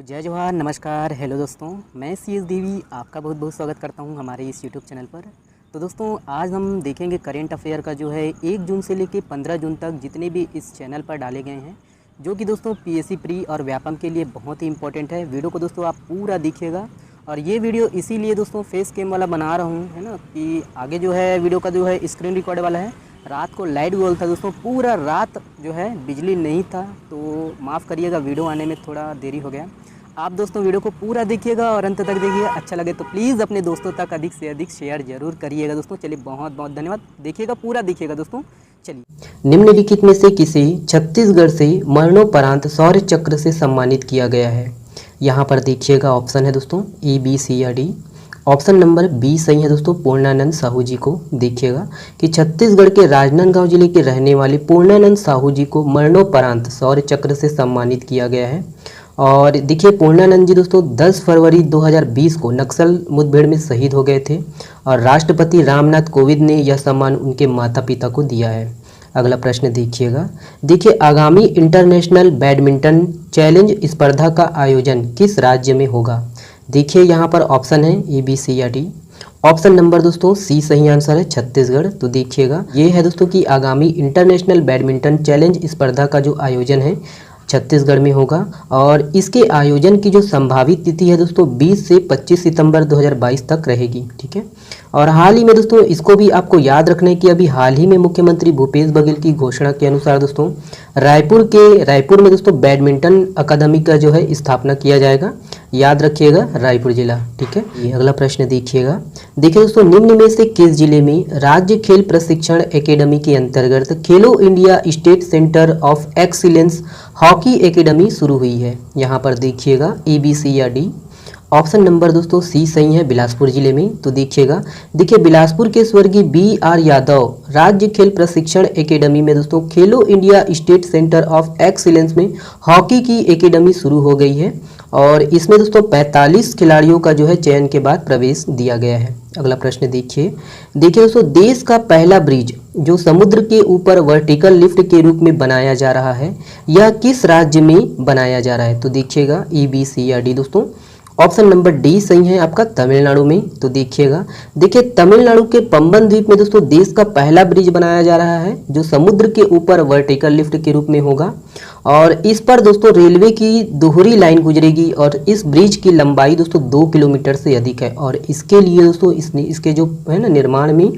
जय जवाहर, नमस्कार, हेलो दोस्तों। मैं CS देवी आपका बहुत बहुत स्वागत करता हूं हमारे इस यूट्यूब चैनल पर। तो दोस्तों आज हम देखेंगे करेंट अफेयर का जो है 1 जून से लेकर 15 जून तक जितने भी इस चैनल पर डाले गए हैं, जो कि दोस्तों PSC प्री और व्यापम के लिए बहुत ही इंपॉर्टेंट है। वीडियो को दोस्तों आप पूरा देखिएगा। और ये वीडियो इसीलिए दोस्तों फेस कैम वाला बना रहा हूँ, है ना, कि आगे जो है वीडियो का जो है स्क्रीन रिकॉर्ड वाला है। रात को लाइट गोल था दोस्तों, पूरा रात जो है बिजली नहीं था, तो माफ़ करिएगा वीडियो आने में थोड़ा देरी हो गया। आप दोस्तों वीडियो को पूरा देखिएगा और अंत तक देखिए। अच्छा लगे तो प्लीज़ अपने दोस्तों तक अधिक से अधिक शेयर जरूर करिएगा दोस्तों। चलिए बहुत बहुत धन्यवाद। देखिएगा, पूरा देखिएगा दोस्तों। चलिए, निम्नलिखित में से किसे छत्तीसगढ़ से मरणोपरांत शौर्य चक्र से सम्मानित किया गया है? यहाँ पर देखिएगा ऑप्शन है दोस्तों A, B, C या D। ऑप्शन नंबर बी सही है दोस्तों, पूर्णानंद साहू जी को। देखिएगा कि छत्तीसगढ़ के राजनांदगांव जिले के रहने वाले पूर्णानंद साहू जी को मरणोपरांत शौर्य चक्र से सम्मानित किया गया है। और देखिए पूर्णानंद जी दोस्तों 10 फरवरी 2020 को नक्सल मुठभेड़ में शहीद हो गए थे और राष्ट्रपति रामनाथ कोविंद ने यह सम्मान उनके माता पिता को दिया है। अगला प्रश्न देखिएगा। देखिए आगामी इंटरनेशनल बैडमिंटन चैलेंज स्पर्धा का आयोजन किस राज्य में होगा? देखिए यहाँ पर ऑप्शन है A, B, C या D। ऑप्शन नंबर दोस्तों C सही आंसर है, छत्तीसगढ़। तो देखिएगा ये है दोस्तों कि आगामी इंटरनेशनल बैडमिंटन चैलेंज स्पर्धा का जो आयोजन है छत्तीसगढ़ में होगा। और इसके आयोजन की जो संभावित तिथि है दोस्तों 20 से 25 सितंबर 2022 तक रहेगी। ठीक है। और हाल ही में दोस्तों इसको भी आपको याद रखना है कि अभी हाल ही में मुख्यमंत्री भूपेश बघेल की घोषणा के अनुसार दोस्तों रायपुर में दोस्तों बैडमिंटन अकादमी का जो है स्थापना किया जाएगा। याद रखिएगा, रायपुर जिला। ठीक है। ये अगला प्रश्न देखिएगा। देखिए दोस्तों निम्न में से किस जिले में राज्य खेल प्रशिक्षण एकेडमी के अंतर्गत खेलो India state centre of excellence hockey academy शुरू हुई है? यहाँ पर देखिएगा A, B, C या D। ऑप्शन नंबर दोस्तों C सही है, बिलासपुर जिले में। तो देखिए बिलासपुर के स्वर्गीय BR यादव राज्य खेल प्रशिक्षण एकेडमी में दोस्तों खेलो India state centre of excellence में हॉकी की एकेडमी शुरू हो गई है। और इसमें दोस्तों 45 खिलाड़ियों का जो है चयन के बाद प्रवेश दिया गया है। अगला प्रश्न देखिए दोस्तों देश का पहला ब्रिज जो समुद्र के ऊपर वर्टिकल लिफ्ट के रूप में बनाया जा रहा है, यह किस राज्य में बनाया जा रहा है? तो देखिएगा A, B, C या D दोस्तों। ऑप्शन नंबर D सही है आपका, तमिलनाडु में। तो देखिए तमिलनाडु के पंबन द्वीप में दोस्तों देश का पहला ब्रिज बनाया जा रहा है जो समुद्र के ऊपर वर्टिकल लिफ्ट के रूप में होगा। और इस पर दोस्तों रेलवे की दोहरी लाइन गुजरेगी और इस ब्रिज की लंबाई दोस्तों 2 किलोमीटर से अधिक है। और इसके लिए दोस्तों इसके जो है ना निर्माण में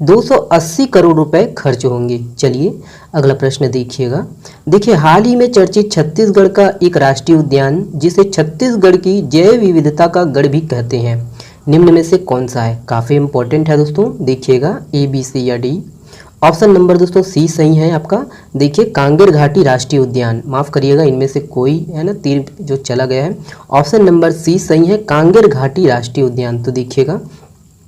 280 करोड़ रुपए खर्च होंगे। चलिए अगला प्रश्न देखिएगा। देखिए हाल ही में चर्चित छत्तीसगढ़ का एक राष्ट्रीय उद्यान जिसे छत्तीसगढ़ की जैव विविधता का गढ़ भी कहते हैं, निम्न में से कौन सा है? काफ़ी इंपॉर्टेंट है दोस्तों। देखिएगा A, B, C या D। ऑप्शन नंबर दोस्तों C सही है आपका। देखिए कांगेर घाटी राष्ट्रीय उद्यान, माफ़ करिएगा इनमें से कोई है ना तीर जो चला गया है। ऑप्शन नंबर C सही है, कांगेर घाटी राष्ट्रीय उद्यान। तो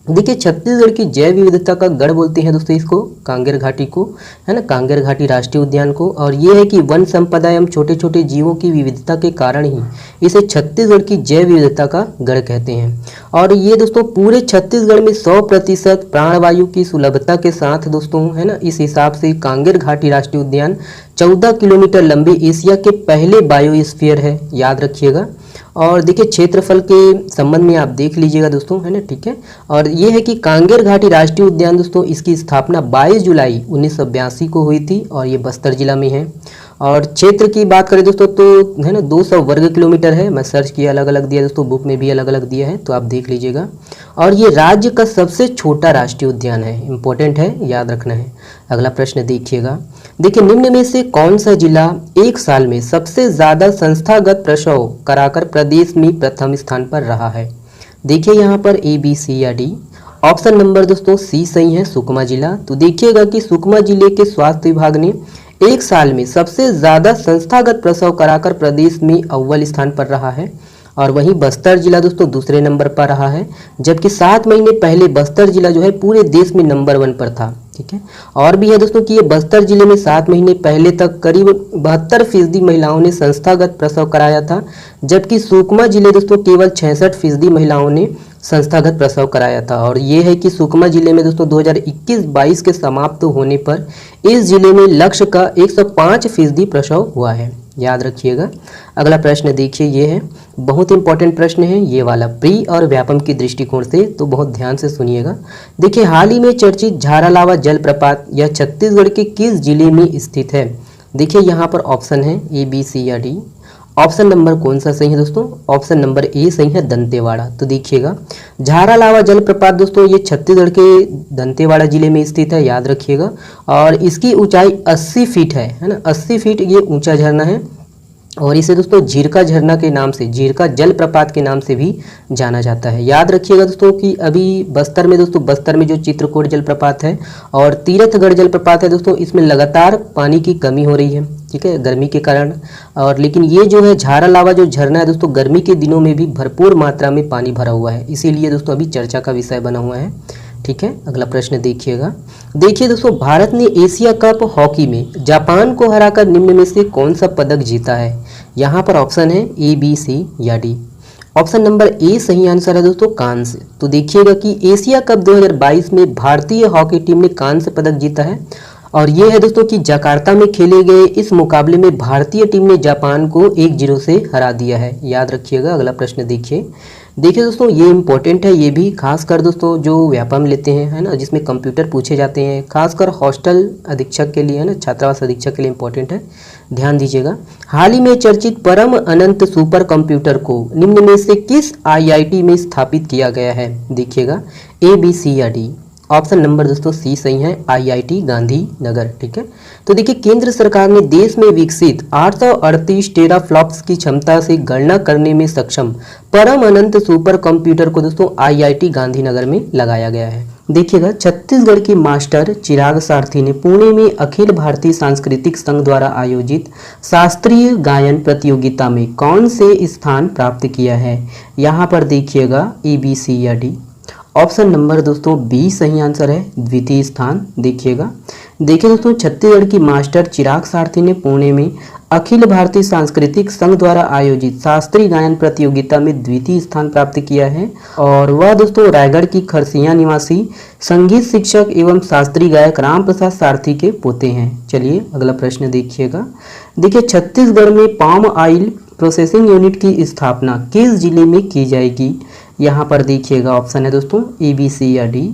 देखिए छत्तीसगढ़ की जैव विविधता का गढ़ बोलते हैं दोस्तों इसको, कांगेर घाटी को, है ना, कांगेर घाटी राष्ट्रीय उद्यान को। और ये है कि वन संपदा एवं छोटे छोटे जीवों की विविधता के कारण ही इसे छत्तीसगढ़ की जैव विविधता का गढ़ कहते हैं। और ये दोस्तों पूरे छत्तीसगढ़ में 100% प्राणवायु की सुलभता के साथ दोस्तों, है ना, इस हिसाब से कांगेर घाटी राष्ट्रीय उद्यान 14 किलोमीटर लंबे एशिया के पहले बायोस्फीयर है। याद रखिएगा। और देखिए क्षेत्रफल के संबंध में आप देख लीजिएगा दोस्तों, है ना। ठीक है। और ये है कि कांगेर घाटी राष्ट्रीय उद्यान दोस्तों इसकी स्थापना 22 जुलाई 1982 को हुई थी और ये बस्तर जिला में है। और क्षेत्र की बात करें दोस्तों तो है ना 200 वर्ग किलोमीटर है। मैं सर्च किया, अलग अलग दिया दोस्तों, बुक में भी अलग अलग दिया है, तो आप देख लीजिएगा। और ये राज्य का सबसे छोटा राष्ट्रीय उद्यान है, इंपॉर्टेंट है, याद रखना है। अगला प्रश्न देखिएगा। देखिए निम्न में से कौन सा जिला एक साल में सबसे ज़्यादा संस्थागत प्रसव कराकर प्रदेश में प्रथम स्थान पर रहा है? देखिए यहाँ पर A, B, C या D। ऑप्शन नंबर दोस्तों C सही है, सुकमा जिला। तो देखिएगा कि सुकमा जिले के स्वास्थ्य विभाग ने एक साल में सबसे ज़्यादा संस्थागत प्रसव कराकर प्रदेश में अव्वल स्थान पर रहा है। और वहीं बस्तर जिला दोस्तों दूसरे नंबर पर रहा है, जबकि 7 महीने पहले बस्तर जिला जो है पूरे देश में नंबर 1 पर था। ठीक है। और भी है दोस्तों कि ये बस्तर जिले में 7 महीने पहले तक करीब 72% महिलाओं ने संस्थागत प्रसव कराया था, जबकि सुकमा जिले दोस्तों केवल 66% महिलाओं ने संस्थागत प्रसव कराया था। और ये है कि सुकमा जिले में दोस्तों 2021-22 के समाप्त होने पर इस जिले में लक्ष्य का 105% प्रसव हुआ है। याद रखिएगा। अगला प्रश्न देखिए ये है बहुत इंपॉर्टेंट प्रश्न है ये वाला, प्री और व्यापम की दृष्टिकोण से, तो बहुत ध्यान से सुनिएगा। देखिए, हाल ही में चर्चित झारालावा जलप्रपात यह छत्तीसगढ़ के किस जिले में स्थित है? देखिए यहाँ पर ऑप्शन है ए, बी, सी या डी। ऑप्शन नंबर कौन सा सही है दोस्तों? ऑप्शन नंबर ए सही है, दंतेवाड़ा। तो देखिएगा, झारालावा जलप्रपात दोस्तों ये छत्तीसगढ़ के दंतेवाड़ा जिले में स्थित है, याद रखिएगा। और इसकी ऊंचाई 80 फीट है ना, 80 फीट ये ऊंचा झरना है। और इसे दोस्तों झीरका झरना के नाम से, झीरका जलप्रपात के नाम से भी जाना जाता है। याद रखिएगा दोस्तों कि अभी बस्तर में दोस्तों, बस्तर में जो चित्रकोट जलप्रपात है और तीरथगढ़ जलप्रपात है दोस्तों, इसमें लगातार पानी की कमी हो रही है, ठीक है, गर्मी के कारण। और लेकिन ये जो है झारालावा जो झरना है दोस्तों, गर्मी के दिनों में भी भरपूर मात्रा में पानी भरा हुआ है, इसीलिए दोस्तों अभी चर्चा का विषय बना हुआ है, ठीक है। अगला प्रश्न देखिएगा। देखिए दोस्तों, भारत ने एशिया कप हॉकी में जापान को हराकर निम्न में से कौन सा पदक जीता है? यहाँ पर ऑप्शन है ए, बी, सी या डी। ऑप्शन नंबर ए सही आंसर है दोस्तों, कांस्य। तो देखिएगा कि एशिया कप 2022 में भारतीय हॉकी टीम ने कांस्य पदक जीता है। और ये है दोस्तों कि जकार्ता में खेले गए इस मुकाबले में भारतीय टीम ने जापान को 1-0 से हरा दिया है, याद रखिएगा। अगला प्रश्न देखिए दोस्तों, ये इंपॉर्टेंट है, ये भी खासकर दोस्तों जो व्यापम लेते हैं, है ना, जिसमें कंप्यूटर पूछे जाते हैं, खासकर हॉस्टल अधीक्षक के लिए, है ना, छात्रावास अधीक्षक के लिए इंपॉर्टेंट है, ध्यान दीजिएगा। हाल ही में चर्चित परम अनंत सुपर कंप्यूटर को निम्न में से किस IIT में स्थापित किया गया है? देखिएगा, ए, बी, सी या डी। ऑप्शन नंबर दोस्तों सी सही है, IIT गांधीनगर, ठीक है। तो देखिए, केंद्र सरकार ने देश में विकसित 838 टेराफ्लॉप्स की क्षमता से गणना करने में सक्षम परम अनंत सुपर कंप्यूटर को दोस्तों IIT गांधीनगर में लगाया गया है। देखिएगा, छत्तीसगढ़ के मास्टर चिराग सारथी ने पुणे में अखिल भारतीय सांस्कृतिक संघ द्वारा आयोजित शास्त्रीय गायन प्रतियोगिता में कौन से स्थान प्राप्त किया है? यहाँ पर देखिएगा ए, बी, सी या डी। ऑप्शन नंबर दोस्तों बी सही आंसर है, द्वितीय स्थान। देखिएगा, देखिए दोस्तों, छत्तीसगढ़ की मास्टर चिराग सारथी ने पुणे में अखिल भारतीय सांस्कृतिक संघ द्वारा आयोजित शास्त्रीय गायन प्रतियोगिता में द्वितीय स्थान प्राप्त किया है। और वह दोस्तों रायगढ़ की खरसिया निवासी संगीत शिक्षक एवं शास्त्रीय गायक राम प्रसाद सारथी के पोते हैं। चलिए अगला प्रश्न देखिएगा। देखिए, छत्तीसगढ़ में पाम ऑयल प्रोसेसिंग यूनिट की स्थापना किस जिले में की जाएगी? यहाँ पर देखिएगा, ऑप्शन है दोस्तों ए, बी, सी या डी।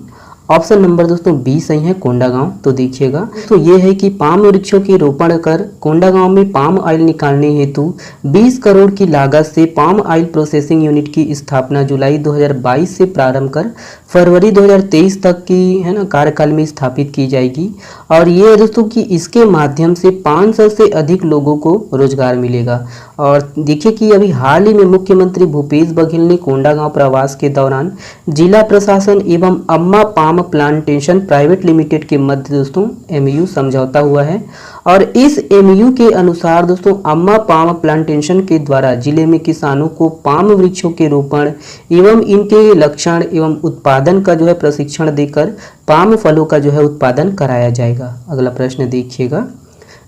ऑप्शन नंबर दोस्तों बी सही है, कोंडागांव। तो देखिएगा, तो ये है कि पाम वृक्षों की रोपण कर कोंडागांव में पाम ऑयल निकालने हेतु 20 करोड़ की लागत से पाम ऑयल प्रोसेसिंग यूनिट की स्थापना जुलाई 2022 से प्रारंभ कर फरवरी 2023 तक की, है ना, कार्यकाल में स्थापित की जाएगी। और ये है दोस्तों कि इसके माध्यम से 500 से अधिक लोगों को रोजगार मिलेगा। और देखिए कि अभी हाल ही में मुख्यमंत्री भूपेश बघेल ने कोंडागांव प्रवास के दौरान जिला प्रशासन एवं अम्मा पाम प्लांटेशन प्राइवेट लिमिटेड के मध्य दोस्तों MOU समझौता हुआ है। और इस MOU के अनुसार दोस्तों अम्मा पाम प्लांटेशन के द्वारा जिले में किसानों को पाम वृक्षों के रोपण एवं इनके लक्षण एवं उत्पादन का जो है प्रशिक्षण देकर पाम फलों का जो है उत्पादन कराया जाएगा। अगला प्रश्न देखिएगा।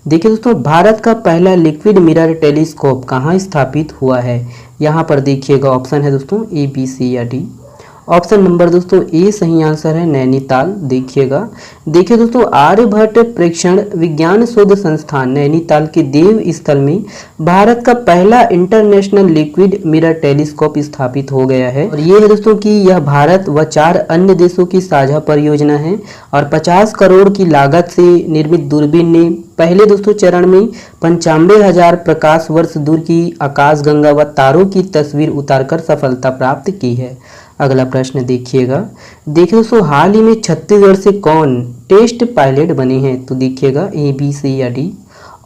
देखिए दोस्तों, भारत का पहला लिक्विड मिरर टेलीस्कोप कहाँ स्थापित हुआ है? यहाँ पर देखिएगा, ऑप्शन है दोस्तों ए, बी, सी या डी। ऑप्शन नंबर दोस्तों ए सही आंसर है, नैनीताल। देखिएगा, देखिए दोस्तों, आर्यभट्ट प्रेक्षण विज्ञान शोध संस्थान नैनीताल के देव स्थल में भारत का पहला इंटरनेशनल लिक्विड मिरर टेलीस्कोप स्थापित हो गया है। और ये है दोस्तों कि यह भारत व 4 अन्य देशों की साझा परियोजना है। और 50 करोड़ की लागत से निर्मित दूरबीन ने पहले दोस्तों चरण में 95,000 प्रकाश वर्ष दूर की आकाशगंगा व तारों की तस्वीर उतारकर सफलता प्राप्त की है। अगला प्रश्न देखिएगा। देखिए दोस्तों, हाल ही में छत्तीसगढ़ से कौन टेस्ट पायलट बने हैं? तो देखिएगा ए, बी, सी या डी।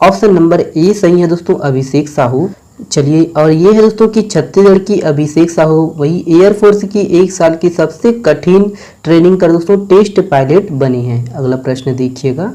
ऑप्शन नंबर ए सही है दोस्तों, अभिषेक साहू। चलिए, और ये है दोस्तों कि छत्तीसगढ़ की अभिषेक साहू वही एयरफोर्स की 1 साल की सबसे कठिन ट्रेनिंग कर दोस्तों टेस्ट पायलट बने हैं। अगला प्रश्न देखिएगा।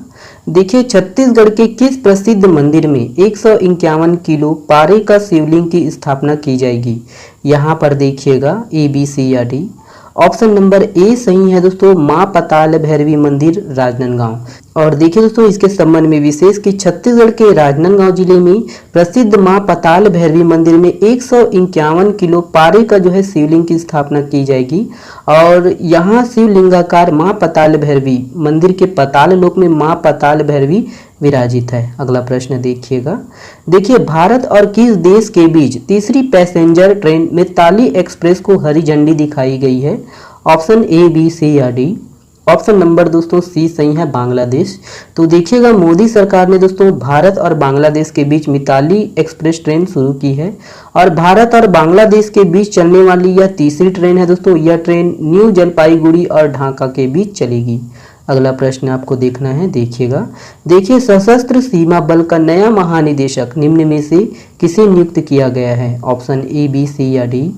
देखिए, छत्तीसगढ़ के किस प्रसिद्ध मंदिर में 151 किलो पारे का शिवलिंग की स्थापना की जाएगी? यहाँ पर देखिएगा ए, बी, सी या डी। ऑप्शन नंबर ए सही है दोस्तों, माँ पताल भैरवी मंदिर राजनांदगांव। और देखिए दोस्तों, इसके संबंध में विशेष कि छत्तीसगढ़ के राजनांदगांव जिले में प्रसिद्ध माँ पताल भैरवी मंदिर में 151 किलो पारे का जो है शिवलिंग की स्थापना की जाएगी। और यहाँ शिवलिंगाकार माँ पताल भैरवी मंदिर के पताल लोक में माँ पताल भैरवी विराजित है। अगला प्रश्न देखिएगा, देखिए भारत और किस देश के बीच तीसरी पैसेंजर ट्रेन मिताली एक्सप्रेस को हरी झंडी दिखाई गई है? ऑप्शन ए, बी, सी या डी। ऑप्शन नंबर दोस्तों सी सही है, बांग्लादेश। तो देखिएगा मोदी सरकार ने दोस्तों भारत और बांग्लादेश के बीच मिताली एक्सप्रेस ट्रेन शुरू की है और भारत और बांग्लादेश के बीच चलने वाली यह तीसरी ट्रेन है दोस्तों। यह ट्रेन न्यू जलपाईगुड़ी और ढाका के बीच चलेगी। अगला प्रश्न आपको देखना है, देखिएगा, देखिए सशस्त्र सीमा बल का नया महानिदेशक निम्न में से किसे नियुक्त किया गया है? ऑप्शन ए, बी, सी या डी।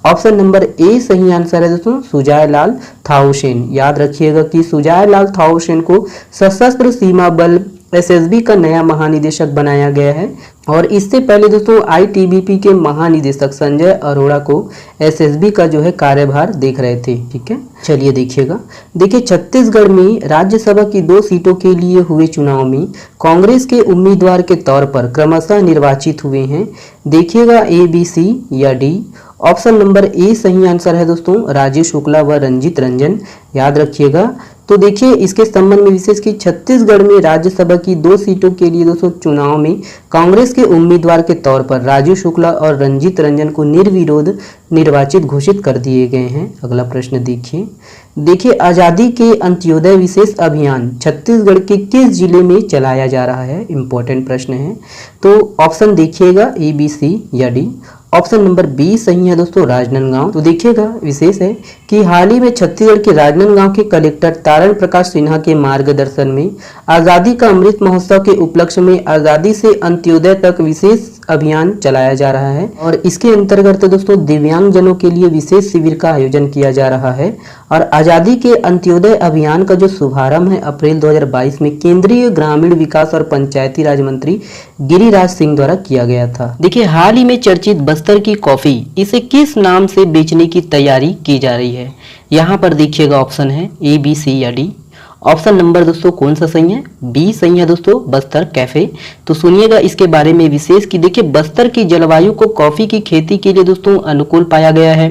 ऑप्शन नंबर ए सही आंसर है दोस्तों, सुजाय लाल थाउसेन। याद रखिएगा कि सुजाय लाल थाउसेन को सशस्त्र सीमा बल एसएसबी का नया महानिदेशक बनाया गया है और इससे पहले दोस्तों आईटीबीपी के महानिदेशक संजय अरोड़ा को एसएसबी का जो है कार्यभार देख रहे थे। ठीक है, चलिए देखिएगा, देखिए छत्तीसगढ़ में राज्यसभा की 2 सीटों के लिए हुए चुनाव में कांग्रेस के उम्मीदवार के तौर पर क्रमशः निर्वाचित हुए हैं। देखिएगा ए, बी, सी या डी। ऑप्शन नंबर ए सही आंसर है दोस्तों, राजेश शुक्ला व रंजीत रंजन। याद रखिएगा। तो देखिए इसके संबंध में विशेष कि छत्तीसगढ़ में राज्यसभा की 2 सीटों के लिए दोस्तों चुनाव में कांग्रेस के उम्मीदवार के तौर पर राजीव शुक्ला और रंजीत रंजन को निर्विरोध निर्वाचित घोषित कर दिए गए हैं। अगला प्रश्न देखिए, देखिए आज़ादी के अंत्योदय विशेष अभियान छत्तीसगढ़ के किस जिले में चलाया जा रहा है? इंपॉर्टेंट प्रश्न है। तो ऑप्शन देखिएगा ए, बी, सी या डी। ऑप्शन नंबर बी सही है दोस्तों, राजनांदगांव। तो देखिएगा विशेष है कि हाल ही में छत्तीसगढ़ के राजनांदगांव के कलेक्टर तारण प्रकाश सिन्हा के मार्गदर्शन में आज़ादी का अमृत महोत्सव के उपलक्ष्य में आज़ादी से अंत्योदय तक विशेष अभियान चलाया जा रहा है और इसके अंतर्गत दोस्तों दिव्यांगजनों के लिए विशेष शिविर का आयोजन किया जा रहा है और आज़ादी के अंत्योदय अभियान का जो शुभारंभ है अप्रैल 2022 में केंद्रीय ग्रामीण विकास और पंचायती राज मंत्री गिरिराज सिंह द्वारा किया गया था। देखिए हाल ही में चर्चित बस्तर की कॉफी, इसे किस नाम से बेचने की तैयारी की जा रही है? यहाँ पर देखिएगा ऑप्शन है ए, बी, सी या डी। ऑप्शन नंबर दोस्तों कौन सा सही है? बी सही है दोस्तों, बस्तर कैफे। तो सुनिएगा इसके बारे में विशेष कि देखिए बस्तर की जलवायु को कॉफी की खेती के लिए दोस्तों अनुकूल पाया गया है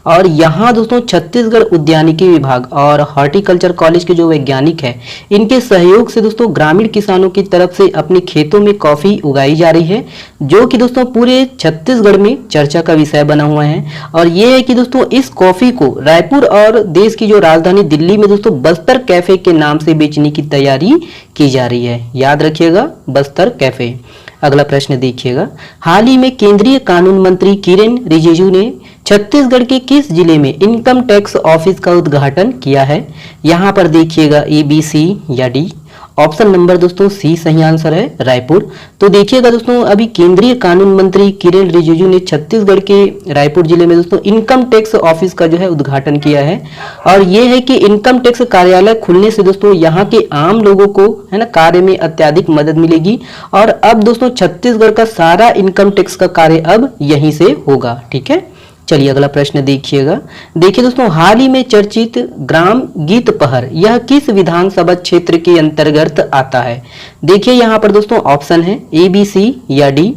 और यहाँ दोस्तों छत्तीसगढ़ उद्यानिकी विभाग और हॉर्टिकल्चर कॉलेज के जो वैज्ञानिक है इनके सहयोग से दोस्तों ग्रामीण किसानों की तरफ से अपने खेतों में कॉफी उगाई जा रही है, जो कि दोस्तों पूरे छत्तीसगढ़ में चर्चा का विषय बना हुआ है। और ये है कि दोस्तों इस कॉफी को रायपुर और देश की जो राजधानी दिल्ली में दोस्तों बस्तर कैफे के नाम से बेचने की तैयारी की जा रही है। याद रखिएगा, बस्तर कैफे। अगला प्रश्न देखिएगा, हाल ही में केंद्रीय कानून मंत्री किरेन रिजिजू ने छत्तीसगढ़ के किस जिले में इनकम टैक्स ऑफिस का उद्घाटन किया है? यहाँ पर देखिएगा ए, बी, सी या डी। ऑप्शन नंबर दोस्तों सी सही आंसर है, रायपुर। तो देखिएगा दोस्तों अभी केंद्रीय कानून मंत्री किरेन रिजिजू ने छत्तीसगढ़ के रायपुर जिले में दोस्तों इनकम टैक्स ऑफिस का जो है उद्घाटन किया है और ये है कि इनकम टैक्स कार्यालय खुलने से दोस्तों यहाँ के आम लोगों को है ना कार्य में अत्यधिक मदद मिलेगी और अब दोस्तों छत्तीसगढ़ का सारा इनकम टैक्स का कार्य अब यहीं से होगा। ठीक है, चलिए अगला प्रश्न देखिएगा, देखिए दोस्तों हाल ही में चर्चित ग्राम गीतपहर यह किस विधानसभा क्षेत्र के अंतर्गत आता है? देखिए यहाँ पर दोस्तों ऑप्शन है ए, बी, सी या डी।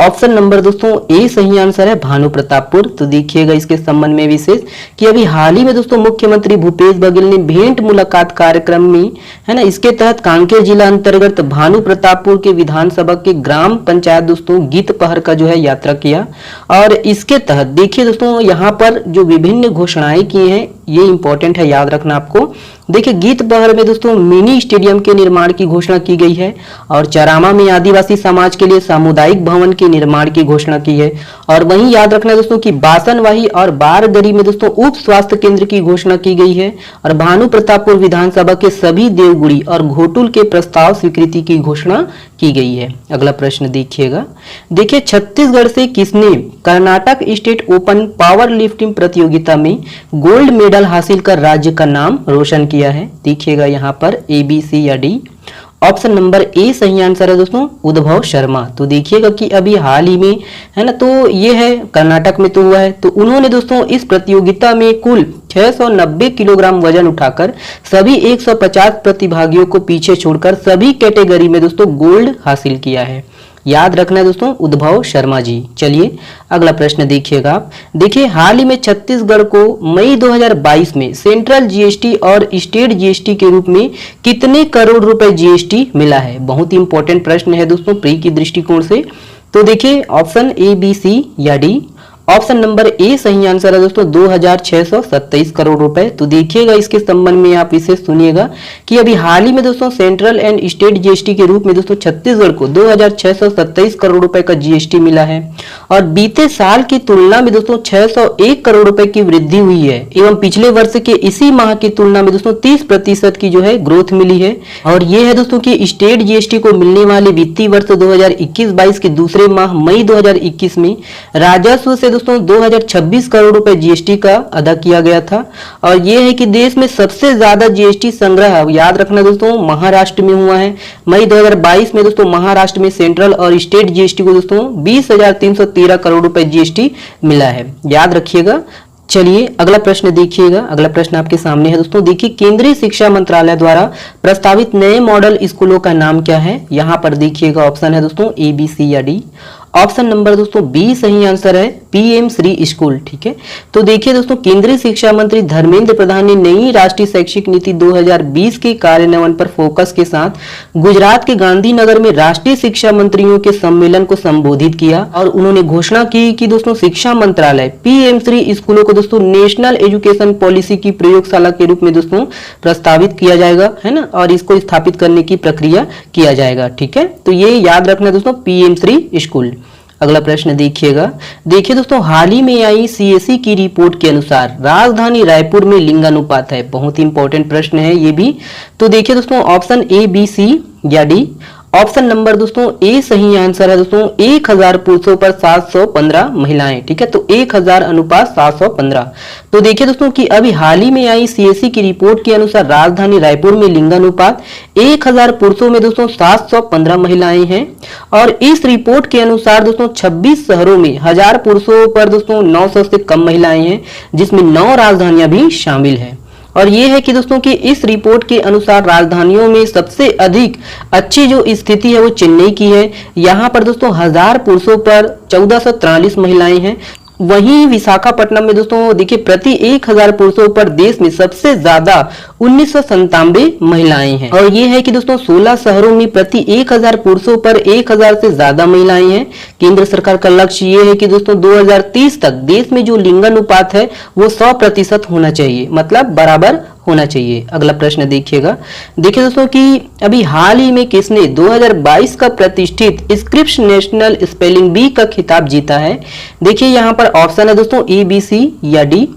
ऑप्शन नंबर दोस्तों ए सही आंसर है, भानु प्रतापपुर। तो देखिएगा इसके संबंध में विशेष कि अभी हाल ही में दोस्तों मुख्यमंत्री भूपेश बघेल ने भेंट मुलाकात कार्यक्रम में है ना इसके तहत कांकेर जिला अंतर्गत भानु प्रतापपुर के विधानसभा के ग्राम पंचायत दोस्तों गीतपहर का जो है यात्रा किया और इसके तहत देखिए दोस्तों यहाँ पर जो विभिन्न घोषणाएं की हैं ये इंपॉर्टेंट है, याद रखना आपको। देखिए गीतपहर में दोस्तों मिनी स्टेडियम के निर्माण की घोषणा की गई है और चरामा में आदिवासी समाज के लिए सामुदायिक भवन के निर्माण की घोषणा की है और वहीं याद रखना दोस्तों कि बासनवाही और बारगरी में दोस्तों उप स्वास्थ्य केंद्र की घोषणा की गई है और भानु प्रतापपुर विधानसभा के सभी देवगुड़ी और घोटुल के प्रस्ताव स्वीकृति की घोषणा की गई है। अगला प्रश्न देखिएगा, देखिए छत्तीसगढ़ से किसने Karnataka state open power lifting प्रतियोगिता में गोल्ड मेडल हासिल कर राज्य का नाम रोशन किया है? देखिएगा यहाँ पर ए, बी, सी या डी। ऑप्शन नंबर ए सही आंसर है दोस्तों, उद्भव शर्मा। तो देखिएगा कि अभी हाल ही में है ना तो ये है कर्नाटक में तो हुआ है, तो उन्होंने दोस्तों इस प्रतियोगिता में कुल 690 किलोग्राम वजन उठाकर सभी 150 प्रतिभागियों को पीछे छोड़कर सभी कैटेगरी में दोस्तों गोल्ड हासिल किया है। याद रखना है दोस्तों, उद्भव शर्मा जी। चलिए अगला प्रश्न देखिएगा आप। देखिए हाल ही में छत्तीसगढ़ को मई 2022 में सेंट्रल जीएसटी और स्टेट जीएसटी के रूप में कितने करोड़ रुपए जीएसटी मिला है? बहुत ही इंपॉर्टेंट प्रश्न है दोस्तों प्री की दृष्टिकोण से। तो देखिए ऑप्शन ए, बी, सी या डी। ऑप्शन नंबर ए सही आंसर है दोस्तों 2627 करोड़ रुपए। तो देखिएगा इसके संबंध में आप इसे सुनिएगा कि अभी हाल ही में दोस्तों सेंट्रल एंड स्टेट जीएसटी के रूप में दोस्तों छत्तीसगढ़ को 2627 करोड़ रुपए का जीएसटी मिला है और बीते साल की तुलना में दोस्तों 601 करोड़ रुपए की वृद्धि हुई है एवं पिछले वर्ष के इसी माह की तुलना में दोस्तों 30% की जो है ग्रोथ मिली है। और ये है दोस्तों कि स्टेट जीएसटी को मिलने वाले वित्तीय वर्ष 2021-22 के दूसरे माह मई 2021 में राजस्व से दोस्तों 2026 करोड़ रुपए जीएसटी का अदा किया गया था। और यह है कि देश में सबसे ज्यादा जीएसटी संग्रह याद रखना दोस्तों महाराष्ट्र में हुआ है। मई 2022 में दोस्तों महाराष्ट्र में सेंट्रल और स्टेट जीएसटी को दोस्तों 20,313 करोड़ रुपए जीएसटी मिला है, याद रखिएगा। चलिए अगला प्रश्न देखिएगा। अगला प्रश्न आपके सामने है दोस्तों। देखिए केंद्रीय शिक्षा मंत्रालय द्वारा प्रस्तावित नए मॉडल स्कूलों का नाम क्या है? यहाँ पर देखिएगा ऑप्शन है दोस्तों ए, बी, सी या डी। ऑप्शन नंबर दोस्तों बी सही आंसर है, पीएम श्री स्कूल। ठीक है, तो देखिए दोस्तों केंद्रीय शिक्षा मंत्री धर्मेंद्र प्रधान ने नई राष्ट्रीय शैक्षिक नीति 2020 के कार्यान्वयन पर फोकस के साथ गुजरात के गांधीनगर में राष्ट्रीय शिक्षा मंत्रियों के सम्मेलन को संबोधित किया और उन्होंने घोषणा की कि दोस्तों शिक्षा मंत्रालय पीएम श्री स्कूलों को दोस्तों नेशनल एजुकेशन पॉलिसी की प्रयोगशाला के रूप में दोस्तों प्रस्तावित किया जाएगा, है ना, और इसको स्थापित करने की प्रक्रिया किया जाएगा। ठीक है, तो ये याद रखना दोस्तों पीएम श्री स्कूल। अगला प्रश्न देखिएगा। देखिए दोस्तों हाल ही में आई सीएससी की रिपोर्ट के अनुसार राजधानी रायपुर में लिंगानुपात है। बहुत ही इंपॉर्टेंट प्रश्न है ये भी। तो देखिए दोस्तों ऑप्शन ए, बी, सी या डी। ऑप्शन नंबर दोस्तों ए सही आंसर है दोस्तों 1000 पुरुषों पर 715 महिलाएं। ठीक है, तो 1000 अनुपात 715। तो देखिए दोस्तों कि अभी हाल ही में आई सीएससी की रिपोर्ट के अनुसार राजधानी रायपुर में लिंगानुपात 1000 पुरुषों में दोस्तों 715 महिलाएं हैं। और इस रिपोर्ट के अनुसार दोस्तों 26 शहरों में 1000 पुरुषों पर दोस्तों 900 से कम महिलाएं हैं, जिसमें 9 राजधानियां भी शामिल है। और ये है कि दोस्तों कि इस रिपोर्ट के अनुसार राजधानियों में सबसे अधिक अच्छी जो स्थिति है वो चेन्नई की है। यहाँ पर दोस्तों 1000 पुरुषों पर 1443 महिलाएं हैं। वहीं विशाखापट्टनम में दोस्तों देखिए प्रति 1000 पुरुषों पर देश में सबसे ज्यादा 1997 महिलाएं हैं। और ये है कि दोस्तों 16 शहरों में प्रति 1000 पुरुषों पर 1000 से ज्यादा महिलाएं हैं। केंद्र सरकार का लक्ष्य ये है कि दोस्तों 2030 तक देश में जो लिंगानुपात है वो 100% होना चाहिए, मतलब बराबर होना चाहिए। अगला प्रश्न देखिएगा। देखिए दोस्तों कि अभी हाल ही में किसने 2022 का प्रतिष्ठित स्क्रिप्स नेशनल स्पेलिंग बी का खिताब जीता है? देखिए यहाँ पर ऑप्शन है दोस्तों ए, बी, सी या डी।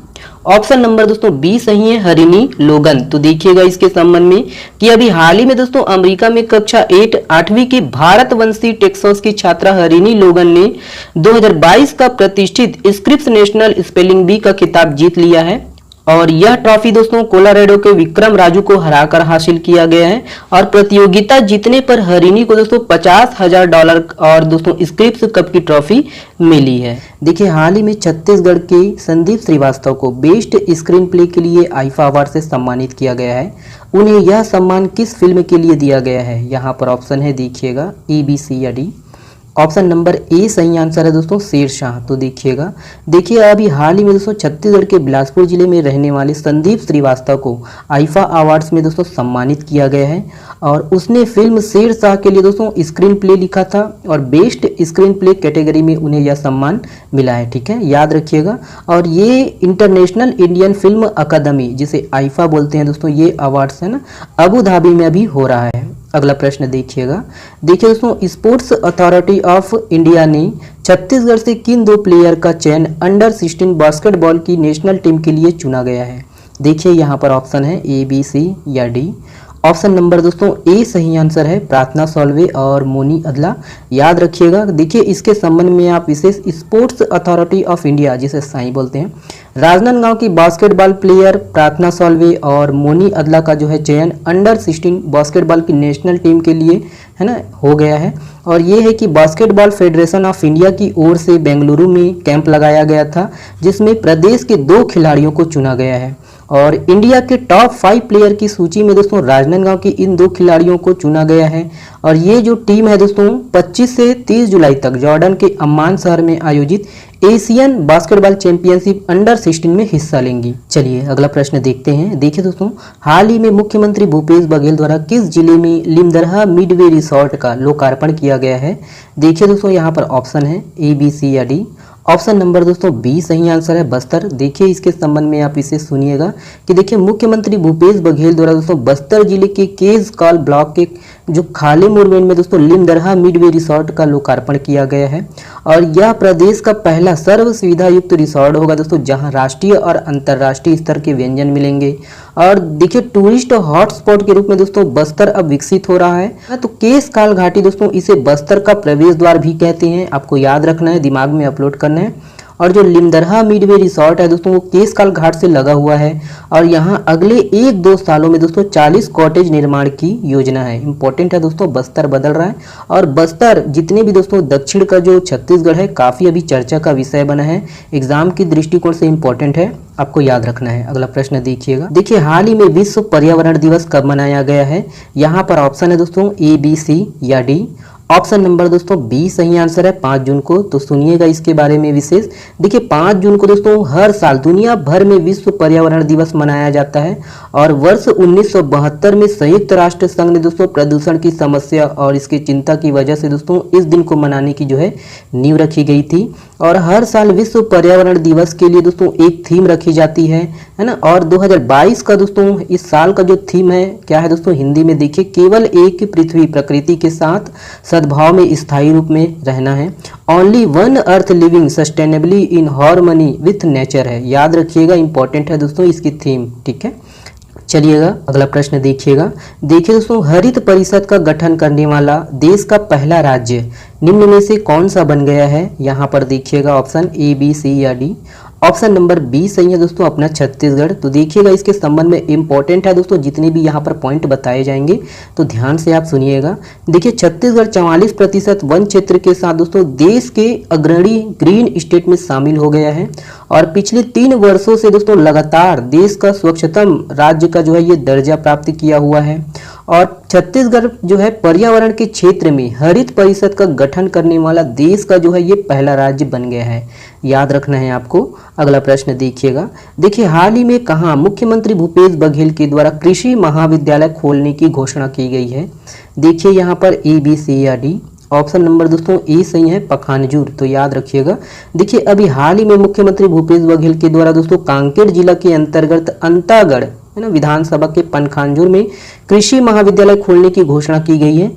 ऑप्शन नंबर दोस्तों बी सही है, हरिनी लोगन। तो देखिएगा इसके संबंध में कि अभी हाल ही में दोस्तों अमेरिका में कक्षा 8वीं की भारतवंशी टेक्सास की छात्रा हरिनी लोगन ने 2022 का प्रतिष्ठित स्क्रिप्स नेशनल स्पेलिंग बी का खिताब जीत लिया है। और यह ट्रॉफी दोस्तों कोलोराडो के विक्रम राजू को हराकर हासिल किया गया है। और प्रतियोगिता जीतने पर हरिनी को दोस्तों $50,000 और दोस्तों स्क्रिप्स कप की ट्रॉफी मिली है। देखिए हाल ही में छत्तीसगढ़ के संदीप श्रीवास्तव को बेस्ट स्क्रीन प्ले के लिए आईफा अवार्ड से सम्मानित किया गया है। उन्हें यह सम्मान किस फिल्म के लिए दिया गया है? यहाँ पर ऑप्शन है देखिएगा ए, बी, सी या डी। ऑप्शन नंबर ए सही आंसर है दोस्तों शेरशाह। तो देखिएगा, देखिए अभी हाल ही में दोस्तों छत्तीसगढ़ के बिलासपुर जिले में रहने वाले संदीप श्रीवास्तव को आईफा अवार्ड्स में दोस्तों सम्मानित किया गया है। और उसने फिल्म शेरशाह के लिए दोस्तों स्क्रीन प्ले लिखा था और बेस्ट स्क्रीन प्ले कैटेगरी में उन्हें यह सम्मान मिला है। ठीक है, याद रखिएगा। और ये इंटरनेशनल इंडियन फिल्म अकादमी जिसे आईफा बोलते हैं दोस्तों, ये अवार्ड्स है ना अबू धाबी में अभी हो रहा है। अगला प्रश्न देखिएगा। देखिए दोस्तों स्पोर्ट्स अथॉरिटी ऑफ इंडिया ने छत्तीसगढ़ से किन 2 प्लेयर का चयन अंडर 16 बास्केटबॉल की नेशनल टीम के लिए चुना गया है? देखिए यहाँ पर ऑप्शन है ए, बी, सी या डी। ऑप्शन नंबर दोस्तों ए सही आंसर है, प्रार्थना सॉल्वे और मोनी अदला। याद रखिएगा। देखिए इसके संबंध में आप विशेष स्पोर्ट्स अथॉरिटी ऑफ इंडिया जिसे साई बोलते हैं, राजनांदगांव की बास्केटबॉल प्लेयर प्रार्थना सॉल्वे और मोनी अदला का जो है चयन अंडर 16 बास्केटबॉल की नेशनल टीम के लिए है ना हो गया है। और ये है कि बास्केटबॉल फेडरेशन ऑफ इंडिया की ओर से बेंगलुरु में कैंप लगाया गया था जिसमें प्रदेश के 2 खिलाड़ियों को चुना गया है। और इंडिया के टॉप 5 प्लेयर की सूची में दोस्तों राजनांदगांव के इन 2 खिलाड़ियों को चुना गया है। और ये जो टीम है दोस्तों 25 से 30 जुलाई तक जॉर्डन के अम्मान शहर में आयोजित एशियन बास्केटबॉल चैंपियनशिप अंडर 16 में हिस्सा लेंगी। चलिए अगला प्रश्न देखते हैं। देखिए दोस्तों, हाल ही में मुख्यमंत्री भूपेश बघेल द्वारा किस जिले में लिमदरहा मिडवे रिसोर्ट का लोकार्पण किया गया है? देखिए दोस्तों, यहाँ पर ऑप्शन है ए, बी, सी या डी। ऑप्शन नंबर दोस्तों बी सही आंसर है, बस्तर। देखिए इसके संबंध में आप इसे सुनिएगा कि देखिए मुख्यमंत्री भूपेश बघेल द्वारा दोस्तों बस्तर जिले के केज काल ब्लॉक के जो खाली मुरमेन में दोस्तों लिमदरहा मिडवे रिसोर्ट का लोकार्पण किया गया है। और यह प्रदेश का पहला सर्व सुविधा युक्त रिसोर्ट होगा दोस्तों, जहां राष्ट्रीय और अंतर्राष्ट्रीय स्तर के व्यंजन मिलेंगे। और देखिए टूरिस्ट हॉटस्पॉट के रूप में दोस्तों बस्तर अब विकसित हो रहा है। तो केश काल घाटी दोस्तों इसे बस्तर का प्रवेश द्वार भी कहते हैं, आपको याद रखना है, दिमाग में अपलोड करना है। और जो लिमदरहा मिडवे रिसोर्ट है दोस्तों वो केशकाल घाट से लगा हुआ है। और यहाँ अगले 1-2 सालों में दोस्तों 40 कॉटेज निर्माण की योजना है। इंपॉर्टेंट है दोस्तों, बस्तर बदल रहा है। और बस्तर जितने भी दोस्तों दक्षिण का जो छत्तीसगढ़ है काफ़ी अभी चर्चा का विषय बना है, एग्जाम की दृष्टिकोण से इंपॉर्टेंट है, आपको याद रखना है। अगला प्रश्न देखिएगा। देखिए हाल ही में विश्व पर्यावरण दिवस कब मनाया गया है? यहाँ पर ऑप्शन है दोस्तों ए, बी, सी या डी। ऑप्शन नंबर दोस्तों बी सही आंसर है, 5 जून को। तो सुनिएगा इसके बारे में विशेष। देखिए 5 जून को दोस्तों हर साल दुनिया भर में विश्व पर्यावरण दिवस मनाया जाता है। और वर्ष 1972 में संयुक्त राष्ट्र संघ ने दोस्तों प्रदूषण की समस्या और इसकी चिंता की वजह से दोस्तों इस दिन को मनाने की जो है नींव रखी गई थी। और हर साल विश्व पर्यावरण दिवस के लिए दोस्तों एक थीम रखी जाती है ना। और 2022 का दोस्तों इस साल का जो थीम है क्या है दोस्तों, हिंदी में देखिए केवल एक पृथ्वी प्रकृति के साथ सद्भाव में स्थायी रूप में रहना है। Only one earth living sustainably in harmony with nature है, याद रखिएगा, इंपॉर्टेंट है दोस्तों इसकी थीम, ठीक है। चलिएगा अगला प्रश्न देखिएगा। देखिए दोस्तों, हरित परिषद का गठन करने वाला देश का पहला राज्य निम्न में से कौन सा बन गया है? यहाँ पर देखिएगा ऑप्शन ए, बी, सी या डी। ऑप्शन नंबर बी सही है दोस्तों, अपना छत्तीसगढ़। तो देखिएगा इसके संबंध में इंपॉर्टेंट है दोस्तों, जितने भी यहाँ पर पॉइंट बताए जाएंगे तो ध्यान से आप सुनिएगा। देखिए छत्तीसगढ़ 44% वन क्षेत्र के साथ दोस्तों देश के अग्रणी ग्रीन स्टेट में शामिल हो गया है। और पिछले 3 वर्षों से दोस्तों लगातार देश का स्वच्छतम राज्य का जो है ये दर्जा प्राप्त किया हुआ है। और छत्तीसगढ़ जो है पर्यावरण के क्षेत्र में हरित परिषद का गठन करने वाला देश का जो है ये पहला राज्य बन गया है, याद रखना है आपको। अगला प्रश्न देखिएगा। देखिए हाल ही में कहाँ मुख्यमंत्री भूपेश बघेल के द्वारा कृषि महाविद्यालय खोलने की घोषणा की गई है? देखिए यहाँ पर ए, बी, सी या डी। ऑप्शन नंबर दोस्तों ए सही है, पखानजूर। तो याद रखिएगा। देखिए अभी हाल ही में मुख्यमंत्री भूपेश बघेल के द्वारा दोस्तों कांकेर जिला के अंतर्गत अंतागढ़ है ना विधानसभा के पनखानजूर में कृषि महाविद्यालय खोलने की घोषणा की गई है।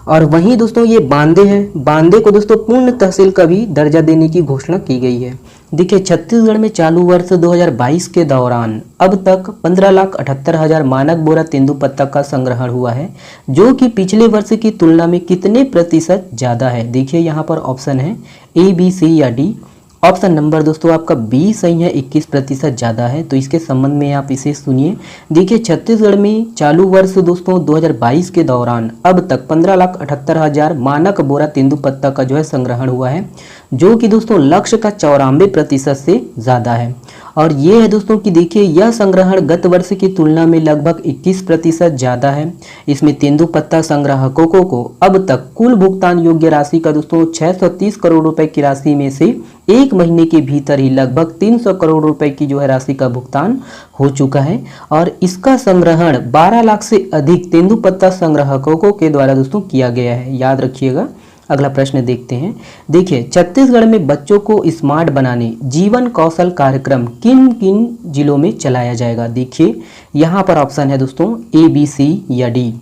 और वहीं दोस्तों ये बांदे हैं, बांदे को दोस्तों पूर्ण तहसील का भी दर्जा देने की घोषणा की गई है। देखिए छत्तीसगढ़ में चालू वर्ष 2022 के दौरान अब तक 15,78,000 मानक बोरा तेंदुपत्ता का संग्रहण हुआ है, जो कि पिछले वर्ष की तुलना में कितने प्रतिशत ज़्यादा है? देखिए यहाँ पर ऑप्शन है ए, बी, सी या डी। ऑप्शन नंबर दोस्तों आपका बी सही है, 21% ज़्यादा है। तो इसके संबंध में आप इसे सुनिए। देखिए छत्तीसगढ़ में चालू वर्ष दोस्तों 2022 के दौरान अब तक 15,78,000 मानक बोरा तेंदुपत्ता का जो है संग्रहण हुआ है, जो कि दोस्तों लक्ष्य का 94% से ज़्यादा है। और ये है दोस्तों कि देखिए यह संग्रहण गत वर्ष की तुलना में लगभग 21% ज़्यादा है। इसमें तेंदुपत्ता संग्राहकों को अब तक कुल भुगतान योग्य राशि का दोस्तों 630 करोड़ रुपए की राशि में से 1 महीने के भीतर ही लगभग 300 करोड़ रुपए की जो है राशि का भुगतान हो चुका है। और इसका संग्रहण 12 लाख से अधिक तेंदुपत्ता संग्राहकों के द्वारा दोस्तों किया गया है, याद रखिएगा। अगला प्रश्न देखते हैं। देखिए छत्तीसगढ़ में बच्चों को स्मार्ट बनाने जीवन कौशल कार्यक्रम किन किन जिलों में चलाया जाएगा? देखिए यहाँ पर ऑप्शन है दोस्तों ए, बी, सी या डी।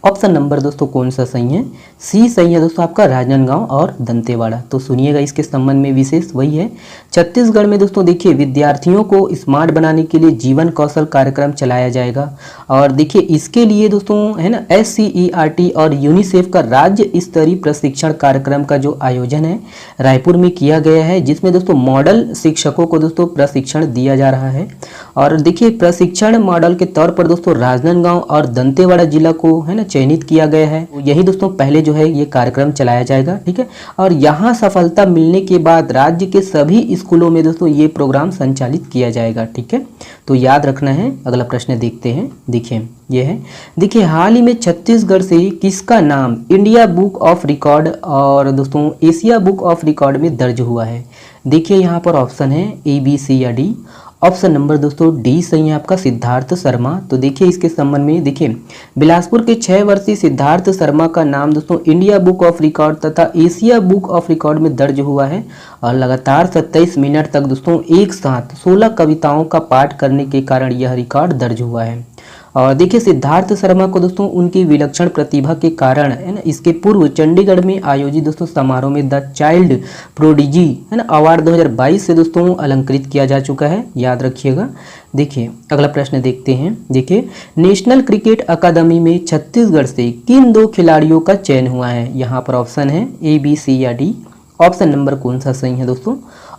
ऑप्शन नंबर दोस्तों कौन सा सही है? सी सही है दोस्तों आपका, राजनांदगांव और दंतेवाड़ा। तो सुनिएगा इसके संबंध में विशेष वही है। छत्तीसगढ़ में दोस्तों देखिए विद्यार्थियों को स्मार्ट बनाने के लिए जीवन कौशल कार्यक्रम चलाया जाएगा। और देखिए इसके लिए दोस्तों है ना SCERT और यूनिसेफ का राज्य स्तरीय प्रशिक्षण कार्यक्रम का जो आयोजन है रायपुर में किया गया है, जिसमें दोस्तों मॉडल शिक्षकों को दोस्तों प्रशिक्षण दिया जा रहा है। और देखिए प्रशिक्षण मॉडल के तौर पर दोस्तों राजनांदगांव और दंतेवाड़ा जिला को है ना चयनित किया गया है। यही दोस्तों पहले जो है ये कार्यक्रम चलाया जाएगा, ठीक है। और यहाँ सफलता मिलने के बाद राज्य के सभी स्कूलों में दोस्तों ये प्रोग्राम संचालित किया जाएगा, ठीक है। तो याद रखना है। अगला प्रश्न देखते हैं। देखिए ये है, देखिए हाल ही में छत्तीसगढ़ से किसका नाम इंडिया बुक ऑफ रिकॉर्ड और दोस्तों एशिया बुक ऑफ रिकॉर्ड में दर्ज हुआ है। देखिए यहाँ पर ऑप्शन है ए, बी, सी या डी। ऑप्शन नंबर दोस्तों डी सही है आपका, सिद्धार्थ शर्मा। तो देखिए इसके संबंध में देखिए बिलासपुर के 6 वर्षीय सिद्धार्थ शर्मा का नाम दोस्तों इंडिया बुक ऑफ रिकॉर्ड तथा एशिया बुक ऑफ रिकॉर्ड में दर्ज हुआ है और लगातार 27 मिनट तक दोस्तों एक साथ 16 कविताओं का पाठ करने के कारण यह रिकॉर्ड दर्ज हुआ है। और देखिए सिद्धार्थ शर्मा को दोस्तों उनकी विलक्षण प्रतिभा के कारण है ना, इसके पूर्व चंडीगढ़ में आयोजित दोस्तों समारोह में द चाइल्ड प्रोडिजी है ना अवार्ड 2022 से दोस्तों अलंकृत किया जा चुका है, याद रखिएगा। देखिए अगला प्रश्न देखते हैं। देखिए नेशनल क्रिकेट अकादमी में छत्तीसगढ़ से किन 2 खिलाड़ियों का चयन हुआ है। यहाँ पर ऑप्शन है ए, बी, सी या डी। ऑप्शन नंबर कौन सा सही है दोस्तों?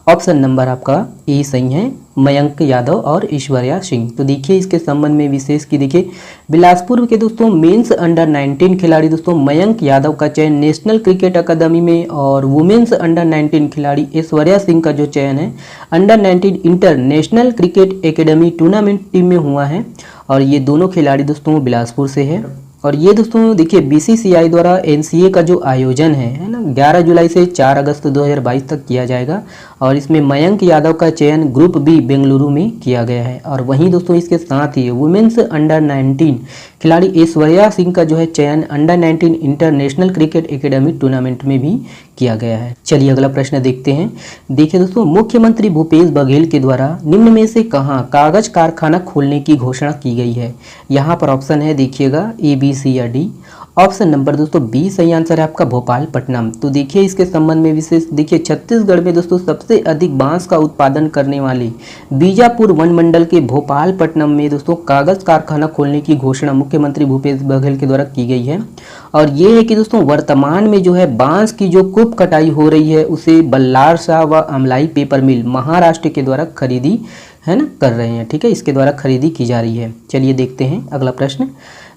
ऑप्शन नंबर आपका ए सही है, मयंक यादव और ईश्वर्या सिंह। तो देखिए इसके संबंध में विशेष की देखिए बिलासपुर के दोस्तों मेंस अंडर 19 खिलाड़ी दोस्तों मयंक यादव का चयन नेशनल क्रिकेट अकादमी में और वुमेन्स अंडर 19 खिलाड़ी ऐश्वर्या सिंह का जो चयन है under 19 international cricket academy tournament team में हुआ है और ये दोनों खिलाड़ी दोस्तों बिलासपुर से है। और ये दोस्तों देखिए बीसीसीआई द्वारा एनसीए का जो आयोजन है ना 11 जुलाई से 4 अगस्त 2022 तक किया जाएगा और इसमें मयंक यादव का चयन ग्रुप बी बेंगलुरु में किया गया है। और वहीं दोस्तों इसके साथ ही वुमेन्स अंडर 19 खिलाड़ी ऐश्वर्या सिंह का जो है चयन under 19 international cricket academy tournament में भी किया गया है। चलिए अगला प्रश्न देखते हैं। देखिए दोस्तों मुख्यमंत्री भूपेश बघेल के द्वारा निम्न में से कहाँ कागज कारखाना खोलने की घोषणा की गई है। यहाँ पर ऑप्शन है देखिएगा ए, बी, सी या डी। ऑप्शन नंबर दोस्तों बी सही आंसर है आपका भोपालपट्टनम। तो देखिए इसके संबंध में विशेष देखिए छत्तीसगढ़ में दोस्तों सबसे अधिक बांस का उत्पादन करने वाले बीजापुर वन मंडल के भोपालपट्टनम में दोस्तों कागज कारखाना खोलने की घोषणा मुख्यमंत्री भूपेश बघेल के द्वारा की गई है। और ये है कि दोस्तों वर्तमान में जो है बांस की जो कुप कटाई हो रही है उसे बल्लार शाह व अमलाई पेपर मिल महाराष्ट्र के द्वारा खरीदी है ना कर रहे हैं, ठीक है, इसके द्वारा खरीदी की जा रही है। चलिए देखते हैं अगला प्रश्न।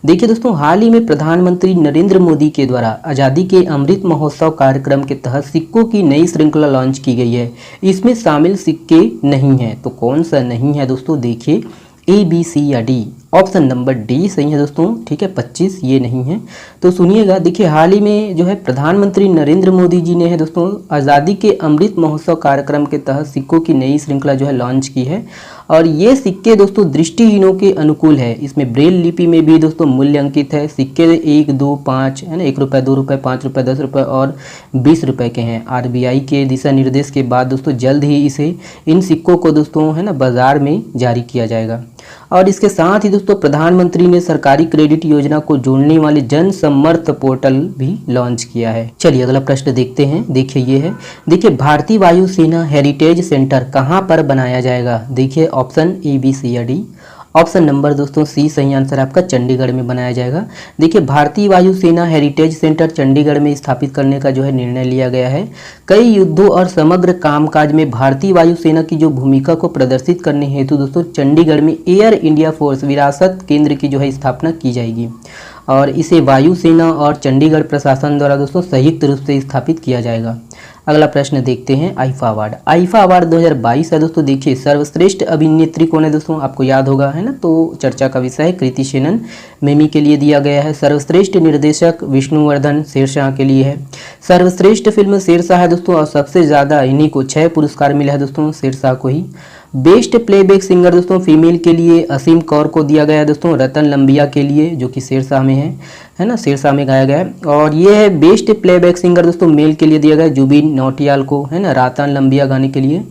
देखिए दोस्तों हाल ही में प्रधानमंत्री नरेंद्र मोदी के द्वारा आज़ादी के अमृत महोत्सव कार्यक्रम के तहत सिक्कों की नई श्रृंखला लॉन्च की गई है। इसमें शामिल सिक्के नहीं हैं, तो कौन सा नहीं है दोस्तों? देखिए ए, बी, सी या डी। ऑप्शन नंबर डी सही है दोस्तों, ठीक है, 25 ये नहीं है। तो सुनिएगा देखिए हाल ही में जो है प्रधानमंत्री नरेंद्र मोदी जी ने है दोस्तों आज़ादी के अमृत महोत्सव कार्यक्रम के तहत सिक्कों की नई श्रृंखला जो है लॉन्च की है और ये सिक्के दोस्तों दृष्टिहीनों के अनुकूल है। इसमें ब्रेल लिपि में भी दोस्तों मूल्य अंकित है। सिक्के 1, 2, 5 है ना, 1 रुपये, 2 रुपये, 5 रुपये, 10 रुपये और 20 रुपये के हैं। आरबीआई के दिशा निर्देश के बाद दोस्तों जल्द ही इसे इन सिक्कों को दोस्तों है ना बाजार में जारी किया जाएगा। और इसके साथ ही दोस्तों प्रधानमंत्री ने सरकारी क्रेडिट योजना को जोड़ने वाले जन समर्थ पोर्टल भी लॉन्च किया है। चलिए अगला प्रश्न देखते हैं। देखिए ये है, देखिए भारतीय वायुसेना हेरिटेज सेंटर कहाँ पर बनाया जाएगा। देखिए ऑप्शन ए, बी, सी या डी। ऑप्शन नंबर दोस्तों सी सही आंसर आपका चंडीगढ़ में बनाया जाएगा। देखिए भारतीय वायुसेना हेरिटेज सेंटर चंडीगढ़ में स्थापित करने का जो है निर्णय लिया गया है। कई युद्धों और समग्र कामकाज में भारतीय वायुसेना की जो भूमिका को प्रदर्शित करने हेतु दोस्तों चंडीगढ़ में एयर इंडिया फोर्स विरासत केंद्र की जो है स्थापना की जाएगी और इसे वायुसेना और चंडीगढ़ प्रशासन द्वारा दोस्तों संयुक्त रूप से स्थापित किया जाएगा। अगला प्रश्न देखते हैं आईफा अवार्ड। आईफा अवार्ड 2022 है दोस्तों। देखिए सर्वश्रेष्ठ अभिनेत्री कौन है दोस्तों, आपको याद होगा है ना, तो चर्चा का विषय है कृति सेनन मेमी के लिए दिया गया है। सर्वश्रेष्ठ निर्देशक विष्णुवर्धन शेरशाह के लिए है। सर्वश्रेष्ठ फिल्म शेरशाह है दोस्तों और सबसे ज़्यादा इन्हीं को 6 पुरस्कार मिला है दोस्तों शेरशाह को ही। बेस्ट प्लेबैक सिंगर दोस्तों फीमेल के लिए असीम कौर को दिया गया है दोस्तों रतन लंबिया के लिए, जो कि शेरशाह में है ना, शेरशाह में गाया गया है। और ये है बेस्ट प्लेबैक सिंगर दोस्तों मेल के लिए दिया गया है जुबिन नौटियाल को, है ना, रतन लंबिया गाने के लिए।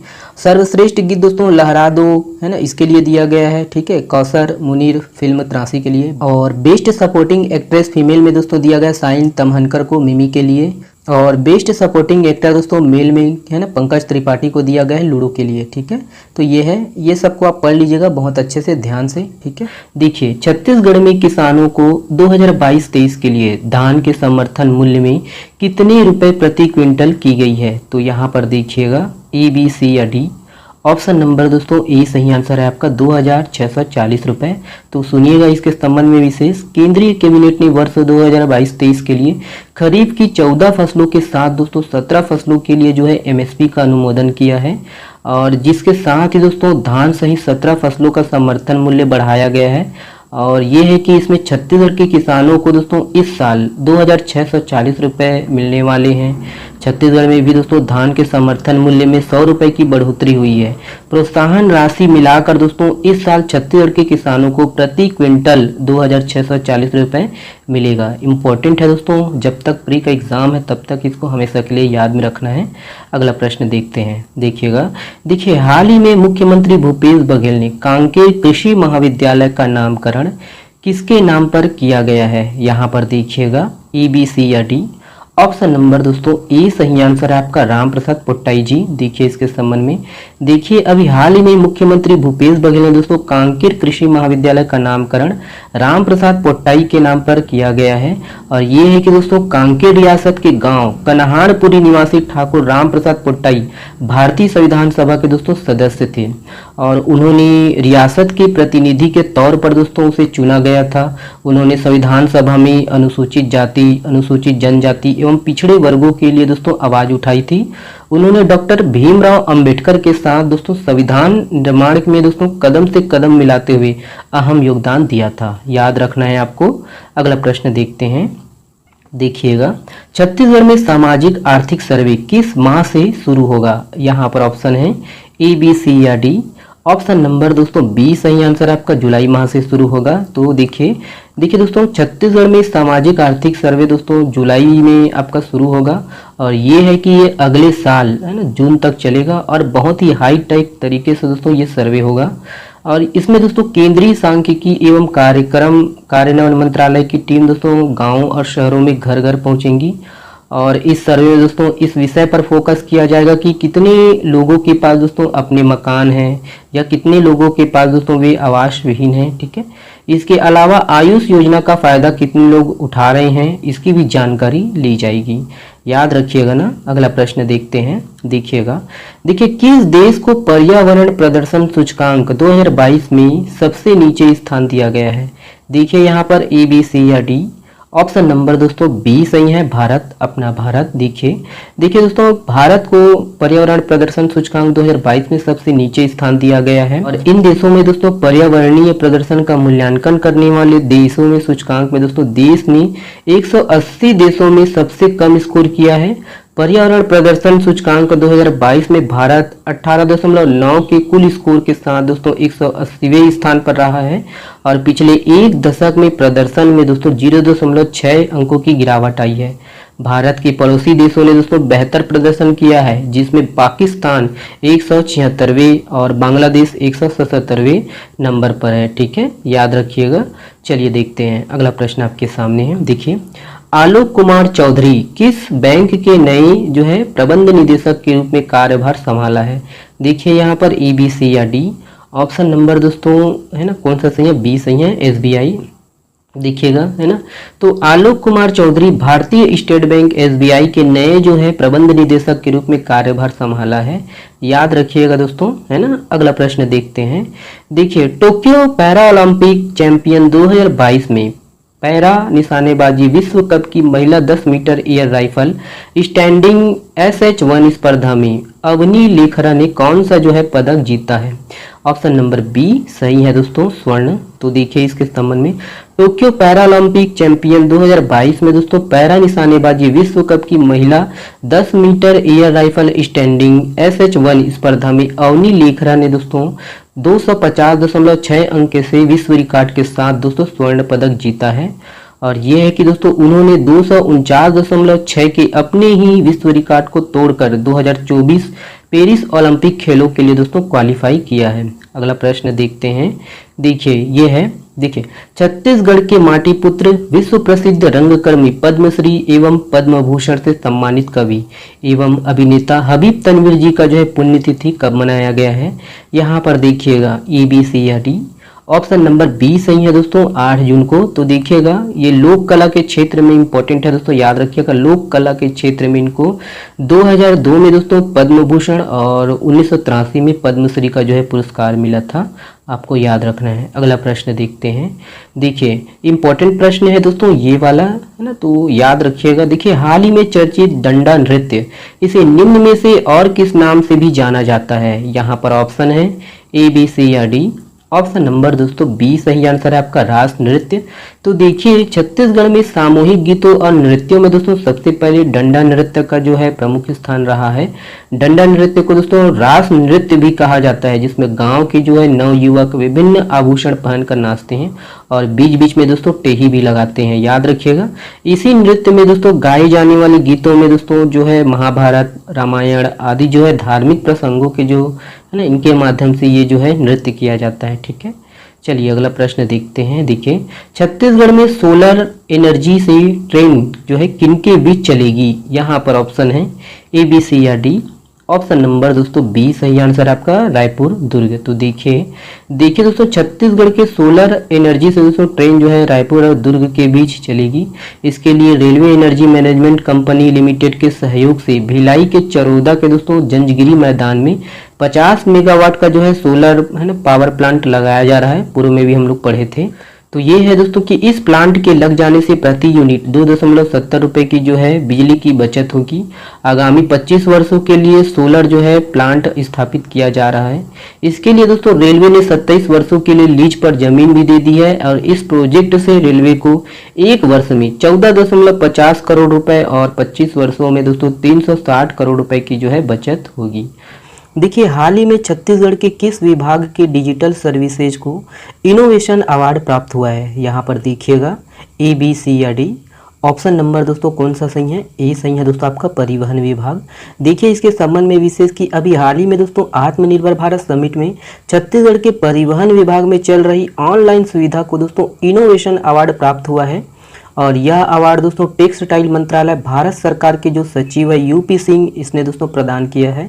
सर्वश्रेष्ठ गीत दोस्तों लहरा दो है ना, इसके लिए दिया गया है, ठीक है, कौसर मुनीर फिल्म त्रासी के लिए। और बेस्ट सपोर्टिंग एक्ट्रेस फीमेल में दोस्तों दिया गया साइन तमहनकर को मिमी के लिए। और बेस्ट सपोर्टिंग एक्टर दोस्तों मेल में है ना पंकज त्रिपाठी को दिया गया है लूडो के लिए, ठीक है। तो ये है, ये सबको आप पढ़ लीजिएगा बहुत अच्छे से ध्यान से, ठीक है। देखिए छत्तीसगढ़ में किसानों को 2022-23 के लिए धान के समर्थन मूल्य में कितने रुपए प्रति क्विंटल की गई है। तो यहाँ पर देखिएगा ए, बी, सी या डी। ऑप्शन नंबर दोस्तों ए सही आंसर है आपका 2640 रुपये। तो सुनिएगा इसके संबंध में विशेष। केंद्रीय कैबिनेट ने वर्ष 2022-23 के लिए खरीफ की 14 फसलों के साथ दोस्तों 17 फसलों के लिए जो है एमएसपी का अनुमोदन किया है, और जिसके साथ ही दोस्तों धान सहित 17 फसलों का समर्थन मूल्य बढ़ाया गया है। और ये है कि इसमें छत्तीसगढ़ के किसानों को दोस्तों इस साल 2640 रुपये मिलने वाले हैं। छत्तीसगढ़ में भी दोस्तों धान के समर्थन मूल्य में 100 रुपये की बढ़ोतरी हुई है। प्रोत्साहन राशि मिलाकर दोस्तों इस साल छत्तीसगढ़ के किसानों को प्रति क्विंटल 2640 रुपये मिलेगा। इम्पोर्टेंट है दोस्तों, जब तक प्री का एग्ज़ाम है तब तक इसको हमेशा के लिए याद में रखना है। अगला प्रश्न देखते हैं, देखिएगा। देखिए, हाल ही में मुख्यमंत्री भूपेश बघेल ने कांकेर कृषि महाविद्यालय का नामकरण किसके नाम पर किया गया है? यहाँ पर देखिएगा ए, बी, सी या डी। ऑप्शन नंबर दोस्तों ए सही आंसर है आपका राम प्रसाद पोट्टाई जी। देखिए इसके संबंध में, देखिए अभी हाल ही में मुख्यमंत्री भूपेश बघेल ने दोस्तों कांकेर कृषि महाविद्यालय का नामकरण राम प्रसाद पोट्टाई के नाम पर किया गया है। और ये है कि दोस्तों कांकेर रियासत के गांव कन्हारपुरी निवासी ठाकुर राम प्रसाद पोट्टाई भारतीय संविधान सभा के दोस्तों सदस्य थे, और उन्होंने रियासत के प्रतिनिधि के तौर पर दोस्तों उसे चुना गया था। उन्होंने संविधान सभा में अनुसूचित जाति, अनुसूचित जनजाति एवं पिछड़े वर्गों के लिए दोस्तों आवाज उठाई थी। उन्होंने डॉक्टर भीमराव अंबेडकर के साथ दोस्तों संविधान निर्माण में दोस्तों कदम से कदम मिलाते हुए अहम योगदान दिया था। याद रखना है आपको। अगला प्रश्न देखते हैं, देखिएगा। छत्तीसगढ़ में सामाजिक आर्थिक सर्वे किस माह से शुरू होगा? यहाँ पर ऑप्शन है ए, बी, सी या डी। ऑप्शन नंबर दोस्तों बी सही आंसर आपका जुलाई माह से शुरू होगा। तो देखिए दोस्तों छत्तीसगढ़ में सामाजिक आर्थिक सर्वे दोस्तों जुलाई में आपका शुरू होगा, और ये है कि ये अगले साल है ना जून तक चलेगा, और बहुत ही हाई टेक तरीके से दोस्तों ये सर्वे होगा। और इसमें दोस्तों केंद्रीय सांख्यिकी एवं कार्यक्रम कार्यान्वयन मंत्रालय की टीम दोस्तों गाँव और शहरों में घर घर पहुँचेंगी, और इस सर्वे में दोस्तों इस विषय पर फोकस किया जाएगा कि कितने लोगों के पास दोस्तों अपने मकान हैं, या कितने लोगों के पास दोस्तों वे आवास विहीन हैं। ठीक है, इसके अलावा आयुष योजना का फायदा कितने लोग उठा रहे हैं, इसकी भी जानकारी ली जाएगी। याद रखिएगा ना। अगला प्रश्न देखते हैं, देखिएगा। देखिए, किस देश को पर्यावरण प्रदर्शन सूचकांक 2022 में सबसे नीचे स्थान दिया गया है? देखिए यहाँ पर ए, बी, सी या डी। ऑप्शन नंबर दोस्तों बी सही है, भारत, अपना भारत। देखिए दोस्तों भारत को पर्यावरण प्रदर्शन सूचकांक 2022 में सबसे नीचे स्थान दिया गया है, और इन देशों में दोस्तों पर्यावरणीय प्रदर्शन का मूल्यांकन करने वाले देशों में सूचकांक में दोस्तों देश ने 180 देशों में सबसे कम स्कोर किया है। पर्यावरण प्रदर्शन सूचकांक 2022 में भारत 18.9 के कुल स्कोर के साथ दोस्तों 180वें स्थान पर रहा है, और पिछले एक दशक में प्रदर्शन में दोस्तों 0.6 अंकों की गिरावट आई है। भारत के पड़ोसी देशों ने दोस्तों बेहतर प्रदर्शन किया है, जिसमें पाकिस्तान 176वें और बांग्लादेश 177वें नंबर पर है। ठीक है, याद रखिएगा। चलिए देखते हैं, अगला प्रश्न आपके सामने है। देखिए, आलोक कुमार चौधरी किस बैंक के नए जो है प्रबंध निदेशक के रूप में कार्यभार संभाला है? देखिए यहाँ पर ए, बी, सी या डी। ऑप्शन नंबर दोस्तों है ना कौन सा सही है? बी सही है, एसबीआई। देखिएगा है ना। तो आलोक कुमार चौधरी भारतीय स्टेट बैंक एसबीआई के नए जो है प्रबंध निदेशक के रूप में कार्यभार संभाला है। याद रखिएगा दोस्तों है ना। अगला प्रश्न देखते हैं। देखिए, टोक्यो पैरा ओलंपिक चैंपियन 2022 में पैरा निशानेबाजी विश्व कप की महिला 10 metre air rifle standing SH1 स्पर्धा में अवनी लेखरा ने कौन सा जो है पदक जीता है? ऑप्शन नंबर बी सही है दोस्तों, स्वर्ण। तो देखिए इसके संबंध में, टोक्यो पैरालंपिक चैंपियन 2022 में दोस्तों पैरा निशानेबाजी विश्व कप की महिला 10 metre air rifle standing SH1 स्पर्धा में अवनी लेखरा ने दोस्तों 250.6 अंक से विश्व रिकॉर्ड के साथ दोस्तों स्वर्ण पदक जीता है। और ये है कि दोस्तों उन्होंने 249.6 के अपने ही विश्व रिकॉर्ड को तोड़कर 2024 पेरिस ओलंपिक खेलों के लिए दोस्तों क्वालिफाई किया है। अगला प्रश्न देखते हैं। देखिए ये है, देखिए छत्तीसगढ़ के माटीपुत्र विश्व प्रसिद्ध रंगकर्मी पद्मश्री एवं पद्म भूषण से सम्मानित कवि एवं अभिनेता हबीब तनवीर जी का जो है पुण्यतिथि कब मनाया गया है? यहाँ पर देखिएगा ABC या D। ऑप्शन नंबर बी सही है दोस्तों, 8 जून को। तो देखिएगा ये लोक कला के क्षेत्र में इंपॉर्टेंट है दोस्तों, याद रखिएगा लोक कला के क्षेत्र में इनको 2002 में दोस्तों पद्म भूषण और 1983 में पद्मश्री का जो है पुरस्कार मिला था, आपको याद रखना है। अगला प्रश्न देखते हैं। देखिए इंपॉर्टेंट प्रश्न है दोस्तों ये वाला, है ना, तो याद रखिएगा। देखिए हाल ही में चर्चित डंडा नृत्य, इसे निम्न में से और किस नाम से भी जाना जाता है? यहाँ पर ऑप्शन है ए, बी, सी या डी। ऑप्शन नंबर दोस्तों बी सही आंसर है आपका, रास नृत्य। तो देखिए छत्तीसगढ़ में सामूहिक गीतों और नृत्यों में दोस्तों सबसे पहले डंडा नृत्य का जो है प्रमुख स्थान रहा है। डंडा नृत्य को दोस्तों रास नृत्य भी कहा जाता है, जिसमें गांव के जो है नवयुवक विभिन्न आभूषण पहनकर नाचते हैं और बीच बीच में दोस्तों टेही भी लगाते हैं, याद रखिएगा। इसी नृत्य में दोस्तों गाए जाने वाले गीतों में दोस्तों जो है महाभारत, रामायण आदि जो है धार्मिक प्रसंगों के जो है ना, इनके माध्यम से ये जो है नृत्य किया जाता है। ठीक है, चलिए अगला प्रश्न देखते हैं। देखिए छत्तीसगढ़ में सोलर एनर्जी से ट्रेन जो है किनके बीच चलेगी? यहाँ पर ऑप्शन है ए, बी, सी या डी। ऑप्शन नंबर दोस्तों बी सही आंसर आपका, रायपुर दुर्ग। तो देखिए दोस्तों छत्तीसगढ़ के सोलर एनर्जी से दोस्तों ट्रेन जो है रायपुर और दुर्ग के बीच चलेगी। इसके लिए railway energy management company limited के सहयोग से भिलाई के चरोदा के दोस्तों जंजगिरी मैदान में 50 मेगावाट का जो है सोलर है ना पावर प्लांट लगाया जा रहा है। पूर्व में भी हम लोग पढ़े थे। तो ये है दोस्तों कि इस प्लांट के लग जाने से प्रति यूनिट 2.70 रुपये की जो है बिजली की बचत होगी। आगामी 25 वर्षों के लिए सोलर जो है प्लांट स्थापित किया जा रहा है। इसके लिए दोस्तों रेलवे ने 27 वर्षों के लिए लीज पर जमीन भी दे दी है और इस प्रोजेक्ट से रेलवे को एक वर्ष में 14.50 करोड़ रुपए और 25 वर्षों में दोस्तों 360 करोड़ रुपए की जो है बचत होगी। देखिए हाल ही में छत्तीसगढ़ के किस विभाग के डिजिटल सर्विसेज को इनोवेशन अवार्ड प्राप्त हुआ है? यहाँ पर देखिएगा ए, बी, सी या डी। ऑप्शन नंबर दोस्तों कौन सा सही है? ए सही है दोस्तों आपका, परिवहन विभाग। देखिए इसके संबंध में विशेष कि अभी हाल ही में दोस्तों आत्मनिर्भर भारत समिट में छत्तीसगढ़ के परिवहन विभाग में चल रही ऑनलाइन सुविधा को दोस्तों इनोवेशन अवार्ड प्राप्त हुआ है। और यह अवार्ड दोस्तों टेक्सटाइल मंत्रालय भारत सरकार के जो सचिव है यूपी सिंह, इसने दोस्तों प्रदान किया है।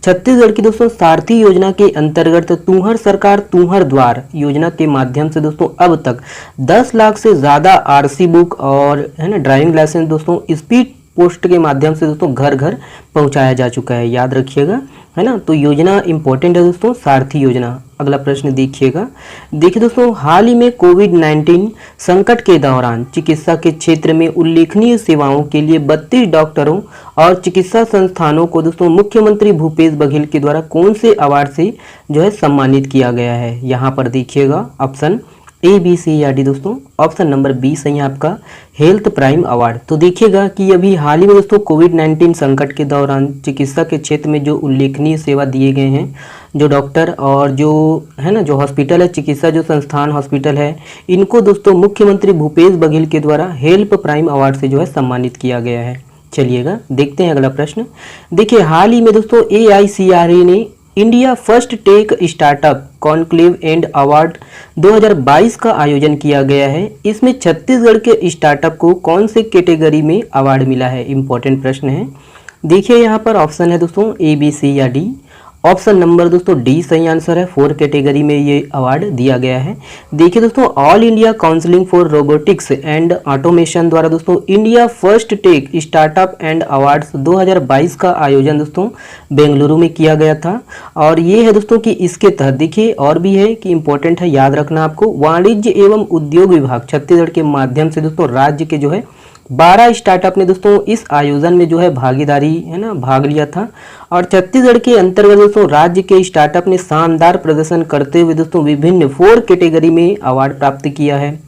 छत्तीसगढ़ की दोस्तों सारथी योजना के अंतर्गत तुंहर सरकार तुंहर द्वार योजना के माध्यम से दोस्तों अब तक 10 लाख से ज़्यादा आरसी बुक और है ना ड्राइविंग लाइसेंस दोस्तों स्पीड पोस्ट के माध्यम से दोस्तों घर घर पहुंचाया जा चुका है, याद रखिएगा, है ना। तो योजना इंपॉर्टेंट है दोस्तों, सारथी योजना। अगला प्रश्न देखिएगा। देखिए दोस्तों हाल ही में कोविड-19 संकट के दौरान चिकित्सा के क्षेत्र में उल्लेखनीय सेवाओं के लिए 32 डॉक्टरों और चिकित्सा संस्थानों को दोस्तों मुख्यमंत्री भूपेश बघेल के द्वारा कौन से अवार्ड से जो है सम्मानित किया गया है? यहाँ पर देखिएगा ऑप्शन ए, बी, सी या डी दोस्तों। ऑप्शन नंबर बी सही है आपका, हेल्थ प्राइम अवार्ड। तो देखिएगा कि अभी हाल ही में दोस्तों कोविड-19 संकट के दौरान चिकित्सा के क्षेत्र में जो उल्लेखनीय सेवा दिए गए हैं, जो डॉक्टर और जो है ना जो हॉस्पिटल है, चिकित्सा जो संस्थान हॉस्पिटल है, इनको दोस्तों मुख्यमंत्री भूपेश बघेल के द्वारा हेल्थ प्राइम अवार्ड से जो है सम्मानित किया गया है। चलिएगा देखते हैं अगला प्रश्न। देखिए हाल ही में दोस्तों AICRA ने India first tech startup conclave and award 2022 का आयोजन किया गया है। इसमें छत्तीसगढ़ के स्टार्टअप को कौन से कैटेगरी में अवार्ड मिला है? इंपॉर्टेंट प्रश्न है। देखिए यहाँ पर ऑप्शन है दोस्तों ए, बी, सी या डी। ऑप्शन नंबर दोस्तों डी सही आंसर है, 4 कैटेगरी में ये अवार्ड दिया गया है। देखिए दोस्तों all India counselling for robotics and automation द्वारा दोस्तों India first tech startup and awards 2022 का आयोजन दोस्तों बेंगलुरु में किया गया था। और ये है दोस्तों कि इसके तहत देखिए और भी है कि इंपॉर्टेंट है, याद रखना आपको, वाणिज्य एवं उद्योग विभाग छत्तीसगढ़ के माध्यम से दोस्तों राज्य के जो है 12 स्टार्टअप ने दोस्तों इस आयोजन में जो है भागीदारी है ना भाग लिया था। और छत्तीसगढ़ के अंतर्गत दोस्तों राज्य के स्टार्टअप ने शानदार प्रदर्शन करते हुए दोस्तों विभिन्न 4 कैटेगरी में अवार्ड प्राप्त किया है।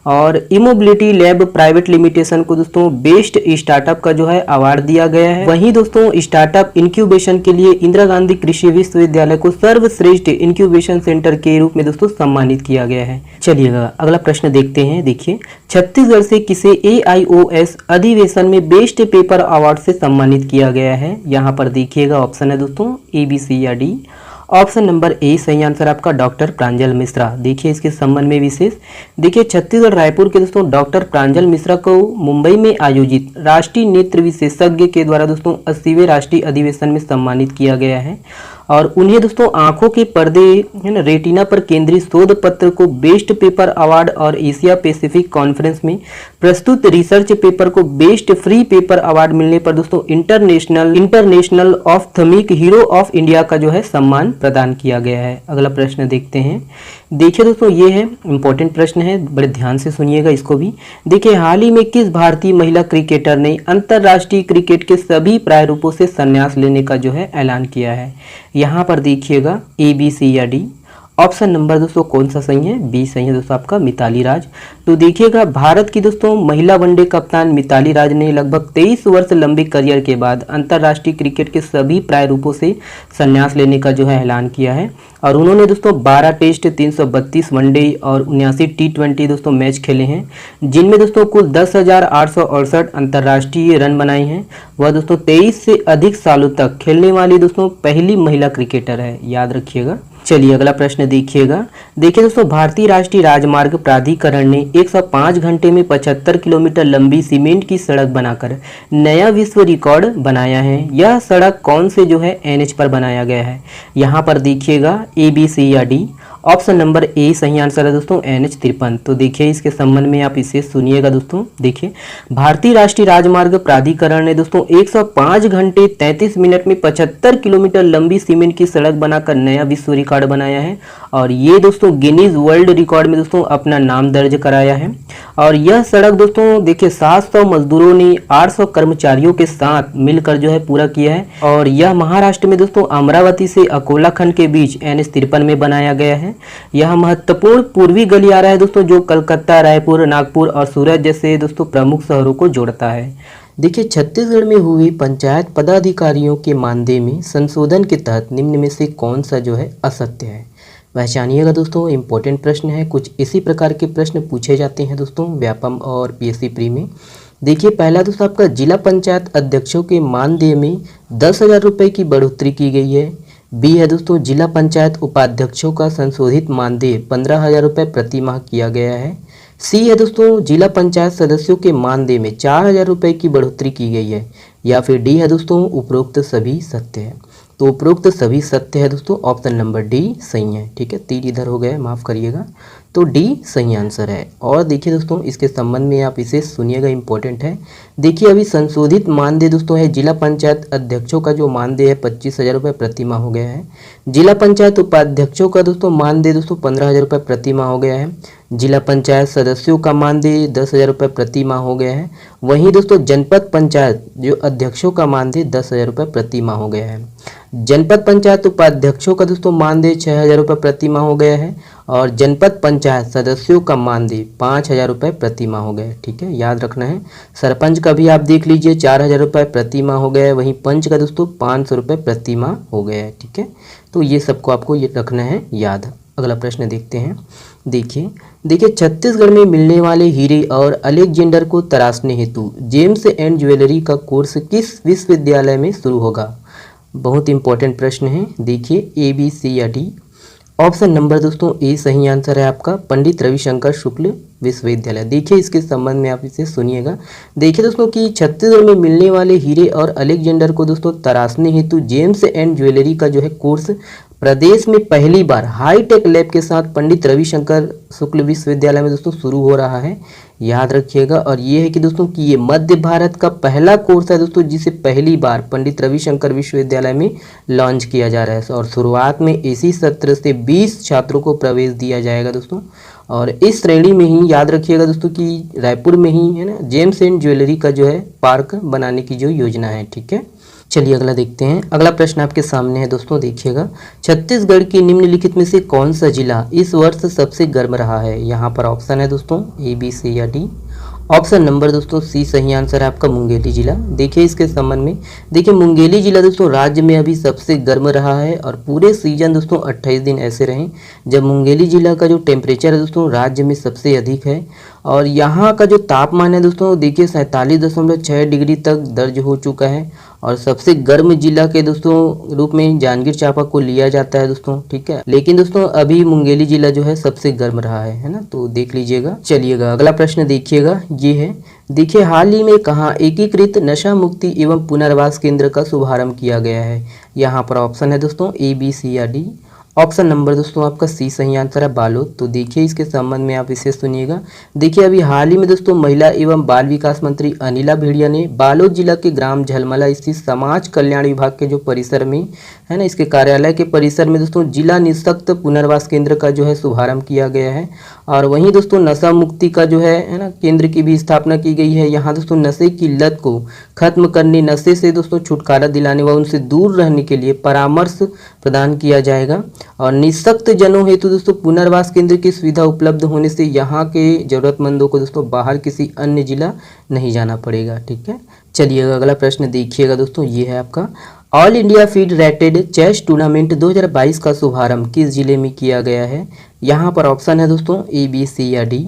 और इमोबिलिटी लैब प्राइवेट लिमिटेशन को दोस्तों बेस्ट स्टार्टअप का जो है अवार्ड दिया गया है। वहीं दोस्तों स्टार्टअप इंक्यूबेशन के लिए इंदिरा गांधी कृषि विश्वविद्यालय को सर्वश्रेष्ठ इंक्यूबेशन सेंटर के रूप में दोस्तों सम्मानित किया गया है। चलिएगा अगला प्रश्न देखते हैं। देखिए छत्तीसगढ़ से किसे AIOS अधिवेशन में बेस्ट पेपर अवार्ड से सम्मानित किया गया है? यहाँ पर देखिएगा ऑप्शन है दोस्तों A, B, C या D। ऑप्शन नंबर ए सही आंसर आपका, डॉक्टर प्रांजल मिश्रा। देखिए इसके संबंध में विशेष, देखिए छत्तीसगढ़ रायपुर के दोस्तों डॉक्टर प्रांजल मिश्रा को मुंबई में आयोजित राष्ट्रीय नेत्र विशेषज्ञ के द्वारा दोस्तों 80वें राष्ट्रीय अधिवेशन में सम्मानित किया गया है। और उन्हें दोस्तों आंखों के पर्दे है ना रेटिना पर केंद्रित शोध पत्र को बेस्ट पेपर अवार्ड और एशिया पैसिफिक कॉन्फ्रेंस में प्रस्तुत रिसर्च पेपर को बेस्ट फ्री पेपर अवार्ड मिलने पर दोस्तों international ophthalmic hero of India का जो है सम्मान प्रदान किया गया है। अगला प्रश्न देखते हैं। देखिए दोस्तों ये है इंपॉर्टेंट प्रश्न है, बड़े ध्यान से सुनिएगा इसको भी। देखिए हाल ही में किस भारतीय महिला क्रिकेटर ने अंतर्राष्ट्रीय क्रिकेट के सभी प्रारूपों से संन्यास लेने का जो है ऐलान किया है? यहाँ पर देखिएगा ए, बी, सी या डी। ऑप्शन नंबर दोस्तों कौन सा सही है? बी सही है दोस्तों आपका, मिताली राज। तो देखिएगा भारत की दोस्तों महिला वनडे कप्तान मिताली राज ने लगभग 23 वर्ष लंबे करियर के बाद अंतर्राष्ट्रीय क्रिकेट के सभी प्रारूपों से संन्यास लेने का जो है ऐलान किया है। और उन्होंने दोस्तों 12 टेस्ट, 332 वनडे और 79 T20 दोस्तों मैच खेले हैं, जिनमें दोस्तों कुल 10,868 अंतर्राष्ट्रीय रन बनाए हैं। वह दोस्तों 23 से अधिक सालों तक खेलने वाली दोस्तों पहली महिला क्रिकेटर है, याद रखिएगा। चलिए अगला प्रश्न देखिएगा। देखिए दोस्तों भारतीय राष्ट्रीय राजमार्ग प्राधिकरण ने 105 घंटे में 75 किलोमीटर लंबी सीमेंट की सड़क बनाकर नया विश्व रिकॉर्ड बनाया है। यह सड़क कौन से जो है NH पर बनाया गया है? यहाँ पर देखिएगा ए, बी, सी या डी। ऑप्शन नंबर ए सही आंसर है दोस्तों NH 53। तो देखिए इसके संबंध में आप इसे सुनिएगा दोस्तों। देखिए भारतीय राष्ट्रीय राजमार्ग प्राधिकरण ने दोस्तों 105 घंटे 33 मिनट में 75 किलोमीटर लंबी सीमेंट की सड़क बनाकर नया विश्व रिकॉर्ड बनाया है और ये दोस्तों गिनीज वर्ल्ड रिकॉर्ड में दोस्तों अपना नाम दर्ज कराया है। और यह सड़क दोस्तों देखिए 700 मजदूरों ने 800 कर्मचारियों के साथ मिलकर जो है पूरा किया है और यह महाराष्ट्र में दोस्तों अमरावती से अकोला खंड के बीच NH 53 में बनाया गया है। यह महत्वपूर्ण पूर्वी गलियारा है दोस्तों जो कलकत्ता, रायपुर, नागपुर और सूरत जैसे दोस्तों प्रमुख शहरों को जोड़ता है। देखिए छत्तीसगढ़ में हुई पंचायत पदाधिकारियों के मानदेय में संशोधन के तहत निम्न में से कौन सा जो है असत्य है? पहचानिएगा दोस्तों, इंपॉर्टेंट प्रश्न है। कुछ इसी प्रकार के प्रश्न पूछे जाते हैं दोस्तों व्यापम और PSC प्री में। देखिए पहला दोस्तों आपका जिला पंचायत अध्यक्षों के मानदेय में 10,000 रुपये की बढ़ोतरी की गई है। बी है दोस्तों जिला पंचायत उपाध्यक्षों का संशोधित मानदेय 15,000 रुपये प्रति माह किया गया है। सी है दोस्तों जिला पंचायत सदस्यों के मानदेय में 4,000 रुपये की बढ़ोतरी की गई है। या फिर डी है दोस्तों उपरोक्त सभी सत्य है। तो उपरोक्त सभी सत्य है दोस्तों, ऑप्शन नंबर डी सही है। ठीक है, 3 इधर हो गए, माफ़ करिएगा। तो डी सही आंसर है। और देखिए दोस्तों इसके संबंध में आप इसे सुनिएगा, इंपॉर्टेंट है। देखिए अभी संशोधित मानदेय दोस्तों है जिला पंचायत अध्यक्षों का जो मानदेय है 25,000 रुपये प्रति माह हो गया है। जिला पंचायत उपाध्यक्षों का दोस्तों मानदेय दोस्तों 15,000 रुपये प्रति माह हो गया है। जिला पंचायत सदस्यों का मानदेय 10,000 रुपये प्रति माह हो गया है। वहीं दोस्तों जनपद पंचायत जो अध्यक्षों का मानदेय 10,000 रुपये प्रति माह हो गया है। जनपद पंचायत उपाध्यक्षों का दोस्तों मानदेय 6,000 रुपये प्रति माह हो गया है। और जनपद पंचायत सदस्यों का मानदेय 5,000 रुपये प्रति माह हो गया है। ठीक है, याद रखना है। सरपंच का भी आप देख लीजिए 4,000 रुपये प्रति माह हो गया है। वहीं पंच का दोस्तों 500 रुपये प्रति माह हो गया है। ठीक है, तो ये सबको आपको ये रखना है याद। अगला प्रश्न देखते हैं। देखिए छत्तीसगढ़ में मिलने वाले हीरे और अलेक्जेंडर को तराशने हेतु जेम्स एंड ज्वेलरी का कोर्स किस विश्वविद्यालय में शुरू होगा? बहुत इंपॉर्टेंट प्रश्न है। देखिए ए, बी, सी या डी। ऑप्शन नंबर दोस्तों ए सही आंसर है आपका, पंडित रविशंकर शुक्ल विश्वविद्यालय। देखिए इसके संबंध में आप इसे सुनिएगा। देखिए दोस्तों कि छत्तीसगढ़ में मिलने वाले हीरे और अलेक्जेंडर को दोस्तों तराशने हेतु जेम्स एंड ज्वेलरी का जो है कोर्स प्रदेश में पहली बार हाईटेक लैब के साथ पंडित रविशंकर शुक्ल विश्वविद्यालय में दोस्तों शुरू हो रहा है, याद रखिएगा। और ये है कि दोस्तों कि ये मध्य भारत का पहला कोर्स है दोस्तों जिसे पहली बार पंडित रविशंकर विश्वविद्यालय में लॉन्च किया जा रहा है। और शुरुआत में इसी सत्र से 20 छात्रों को प्रवेश दिया जाएगा दोस्तों। और इस श्रेणी में ही याद रखिएगा दोस्तों कि रायपुर में ही है ना जेम्स एंड ज्वेलरी का जो है पार्क बनाने की जो योजना है। ठीक है, चलिए अगला देखते हैं। अगला प्रश्न आपके सामने है दोस्तों, देखिएगा छत्तीसगढ़ की निम्नलिखित में से कौन सा जिला इस वर्ष सबसे गर्म रहा है? यहाँ पर ऑप्शन है दोस्तों ए, बी, सी या डी। ऑप्शन नंबर दोस्तों सी सही आंसर है आपका, मुंगेली जिला। देखिए इसके संबंध में, देखिए मुंगेली जिला दोस्तों राज्य में अभी सबसे गर्म रहा है और पूरे सीजन दोस्तों 28 दिन ऐसे रहे जब मुंगेली जिला का जो टेम्परेचर है दोस्तों राज्य में सबसे अधिक है। और यहाँ का जो तापमान है दोस्तों देखिए 47.6 डिग्री तक दर्ज हो चुका है। और सबसे गर्म जिला के दोस्तों रूप में जांजगीर चांपा को लिया जाता है दोस्तों। ठीक है, लेकिन दोस्तों अभी मुंगेली जिला जो है सबसे गर्म रहा है ना, तो देख लीजिएगा। चलिएगा अगला प्रश्न देखिएगा, ये है। देखिए हाल ही में कहाँ एकीकृत नशा मुक्ति एवं पुनर्वास केंद्र का शुभारंभ किया गया है। यहाँ पर ऑप्शन है दोस्तों ए, बी, सी या डी। ऑप्शन नंबर दोस्तों आपका सी सही आंसर है, बालोद। तो देखिए इसके संबंध में आप इसे सुनिएगा। देखिए अभी हाल ही में दोस्तों महिला एवं बाल विकास मंत्री अनिला भेड़िया ने बालोद जिला के ग्राम झलमला स्थित समाज कल्याण विभाग के जो परिसर में है ना, इसके कार्यालय के परिसर में दोस्तों जिला निःशक्त पुनर्वास केंद्र का जो है शुभारंभ किया गया है। और वहीं दोस्तों नशा मुक्ति का जो है ना, केंद्र की भी स्थापना की गई है। यहाँ दोस्तों नशे की लत को खत्म करने, नशे से दोस्तों छुटकारा दिलाने व उनसे दूर रहने के लिए परामर्श प्रदान किया जाएगा। और निःशक्त जनों हेतु दोस्तों पुनर्वास केंद्र की सुविधा उपलब्ध होने से यहाँ के जरूरतमंदों को दोस्तों बाहर किसी अन्य जिला नहीं जाना पड़ेगा। ठीक है, चलिए अगला प्रश्न देखिएगा दोस्तों, ये है आपका all India FIDE rated chess tournament 2022 का शुभारंभ किस जिले में किया गया है। यहाँ पर ऑप्शन है दोस्तों ए, बी, सी या डी।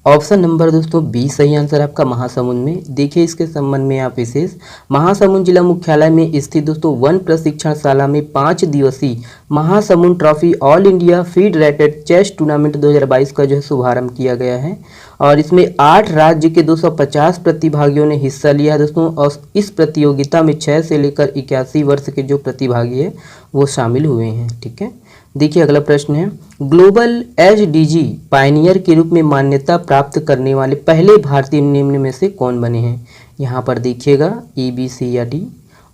ऑप्शन नंबर दोस्तों बी सही आंसर आपका, महासमुंद में। देखिए इसके संबंध में आप विशेष महासमुंद जिला मुख्यालय में स्थित दोस्तों वन प्रशिक्षणशाला में 5 दिवसीय Mahasamund trophy all India FIDE rated chess tournament 2022 का जो है शुभारंभ किया गया है। और इसमें 8 राज्य के 250 प्रतिभागियों ने हिस्सा लिया है दोस्तों। और इस प्रतियोगिता में 6 से लेकर 81 वर्ष के जो प्रतिभागी है वो शामिल हुए हैं। ठीक है, देखिए अगला प्रश्न है ग्लोबल एसडीजी पायनियर के रूप में मान्यता प्राप्त करने वाले पहले भारतीय निम्न में से कौन बने हैं। यहाँ पर देखिएगा ए, बी, सी या डी।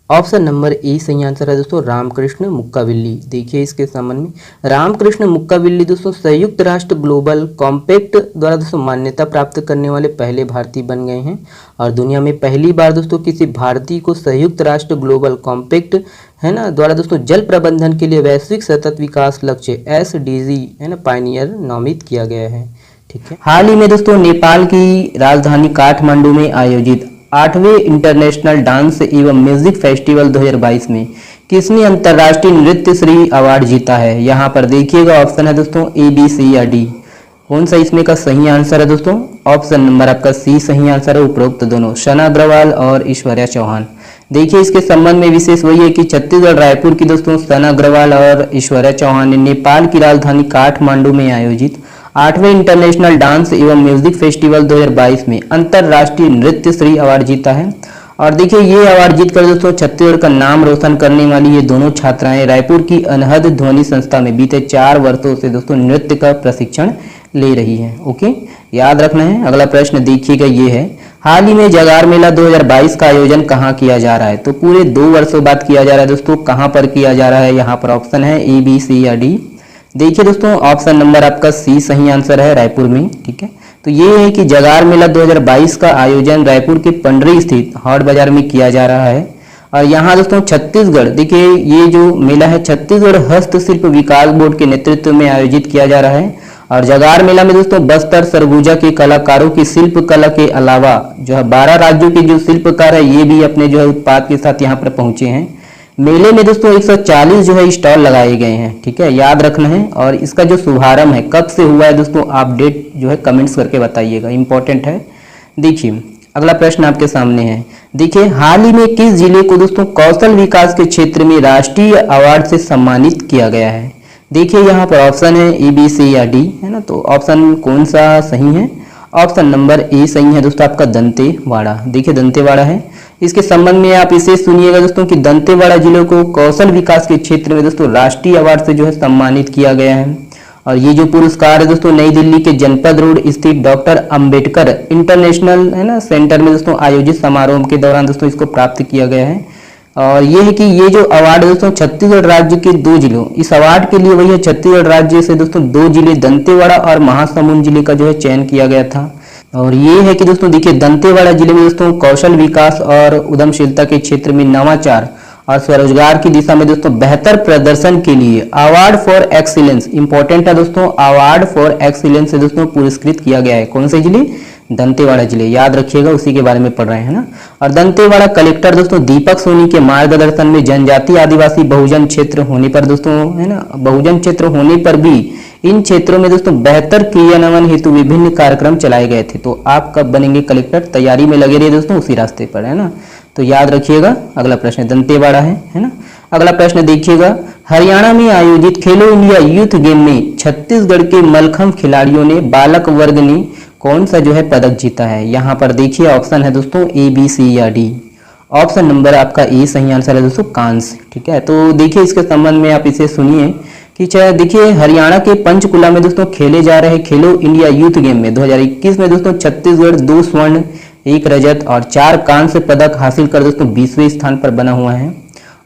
ऑप्शन नंबर ए सही आंसर है दोस्तों रामकृष्ण मुक्काविल्ली। देखिए इसके संबंध में रामकृष्ण मुक्काविल्ली दोस्तों संयुक्त राष्ट्र ग्लोबल कॉम्पैक्ट द्वारा दोस्तों मान्यता प्राप्त करने वाले पहले भारतीय बन गए हैं। और दुनिया में पहली बार दोस्तों किसी भारतीय को संयुक्त राष्ट्र ग्लोबल कॉम्पैक्ट है ना द्वारा दोस्तों जल प्रबंधन के लिए वैश्विक सतत विकास लक्ष्य एसडीजी है ना पायनियर नामित किया गया है। ठीक है, हाल ही में दोस्तों नेपाल की राजधानी काठमांडू में आयोजित 8वें इंटरनेशनल डांस एवं म्यूजिक फेस्टिवल 2022 में किसने अंतर्राष्ट्रीय नृत्य श्री अवार्ड जीता है। यहाँ पर देखिएगा ऑप्शन है दोस्तों ए, बी, सी या डी। कौन सा इसमें का सही आंसर है दोस्तों। ऑप्शन नंबर आपका सी सही आंसर है, उपरोक्त दोनों सना अग्रवाल और ऐश्वर्या चौहान। देखिए इसके संबंध में विशेष वही है कि छत्तीसगढ़ रायपुर की दोस्तों सना अग्रवाल और ऐश्वर्या चौहान ने नेपाल की राजधानी काठमांडू में आयोजित 8वें इंटरनेशनल डांस एवं म्यूजिक फेस्टिवल 2022 में अंतर्राष्ट्रीय नृत्य श्री अवार्ड जीता है। और देखिए ये अवार्ड जीतकर दोस्तों छत्तीसगढ़ का नाम रोशन करने वाली ये दोनों छात्राएं रायपुर की अनहद ध्वनि संस्था में बीते 4 वर्षों से दोस्तों नृत्य का प्रशिक्षण ले रही हैं। ओके, याद रखना है। अगला प्रश्न देखिएगा, ये है हाल ही में जगार मेला 2022 का आयोजन कहाँ किया जा रहा है। तो पूरे 2 वर्षों बाद किया जा रहा है दोस्तों। कहाँ पर किया जा रहा है, यहाँ पर ऑप्शन है ए, बी, सी या डी। देखिए दोस्तों ऑप्शन नंबर आपका सी सही आंसर है, रायपुर में। ठीक है, तो ये है कि जगार मेला 2022 का आयोजन रायपुर के पंडरी स्थित हाट बाजार में किया जा रहा है। और यहाँ दोस्तों छत्तीसगढ़, देखिए ये जो मेला है छत्तीसगढ़ हस्तशिल्प विकास बोर्ड के नेतृत्व में आयोजित किया जा रहा है। और जगार मेला में दोस्तों बस्तर सरगुजा के कलाकारों की शिल्प कला के अलावा जो है 12 राज्यों के जो शिल्पकार है ये भी अपने जो है उत्पाद के साथ यहाँ पर पहुंचे हैं। मेले में दोस्तों 140 जो है स्टॉल लगाए गए हैं। ठीक है, याद रखना है। और इसका जो शुभारंभ है कब से हुआ है दोस्तों, आप डेट जो है कमेंट्स करके बताइएगा, इंपॉर्टेंट है। देखिए अगला प्रश्न आपके सामने है। देखिए हाल ही में किस जिले को दोस्तों कौशल विकास के क्षेत्र में राष्ट्रीय अवार्ड से सम्मानित किया गया है। देखिए यहाँ पर ऑप्शन है ए, बी, सी या डी, है ना। तो ऑप्शन कौन सा सही है। ऑप्शन नंबर ए सही है दोस्तों आपका दंतेवाड़ा। देखिए दंतेवाड़ा है। इसके संबंध में आप इसे सुनिएगा दोस्तों कि दंतेवाड़ा जिले को कौशल विकास के क्षेत्र में दोस्तों राष्ट्रीय अवार्ड से जो है सम्मानित किया गया है। और ये जो पुरस्कार है दोस्तों नई दिल्ली के जनपद रोड स्थित डॉक्टर अंबेडकर इंटरनेशनल है ना सेंटर में दोस्तों आयोजित समारोह के दौरान दोस्तों इसको प्राप्त किया गया है। और ये है कि ये जो अवार्ड दोस्तों छत्तीसगढ़ राज्य के 2 जिलों, इस अवार्ड के लिए वही है छत्तीसगढ़ राज्य से दोस्तों 2 जिले दंतेवाड़ा और महासमुंद जिले का जो है चयन किया गया था। और ये है कि दोस्तों देखिए दंतेवाड़ा जिले में दोस्तों कौशल विकास और उद्यमशीलता के क्षेत्र में नवाचार और स्वरोजगार की दिशा में दोस्तों बेहतर प्रदर्शन के लिए अवार्ड फॉर एक्सीलेंस, इंपॉर्टेंट है दोस्तों, अवार्ड फॉर एक्सीलेंस से दोस्तों पुरस्कृत किया गया है। कौन से जिले, दंतेवाड़ा जिले, याद रखिएगा, उसी के बारे में पढ़ रहे हैं ना। और दंतेवाड़ा कलेक्टर दोस्तों दीपक सोनी के मार्गदर्शन में जनजाति आदिवासी बहुजन क्षेत्र होने पर दोस्तों है ना, बहुजन क्षेत्र होने पर भी इन क्षेत्रों में दोस्तों बेहतर क्रियान्वयन हेतु विभिन्न कार्यक्रम चलाए गए थे। तो आप कब बनेंगे कलेक्टर, तैयारी में लगे रहिए दोस्तों, उसी रास्ते पर, है ना। तो याद रखिएगा। अगला प्रश्न दंतेवाड़ा है ना। अगला प्रश्न देखिएगा, हरियाणा में आयोजित खेलो इंडिया यूथ गेम में छत्तीसगढ़ के मलखंभ खिलाड़ियों ने बालक वर्ग ने कौन सा जो है पदक जीता है। यहाँ पर देखिए ऑप्शन है दोस्तों ए, बी, सी या डी। ऑप्शन नंबर आपका ए सही आंसर है दोस्तों, कांस्य। ठीक है, तो देखिए इसके संबंध में आप इसे सुनिए कि चाहे देखिए हरियाणा के पंचकुला में दोस्तों खेले जा रहे खेलो इंडिया यूथ गेम में 2021 में दोस्तों छत्तीसगढ़ 2 स्वर्ण 1 रजत और 4 कांस्य पदक हासिल कर दोस्तों 20वें स्थान पर बना हुआ है।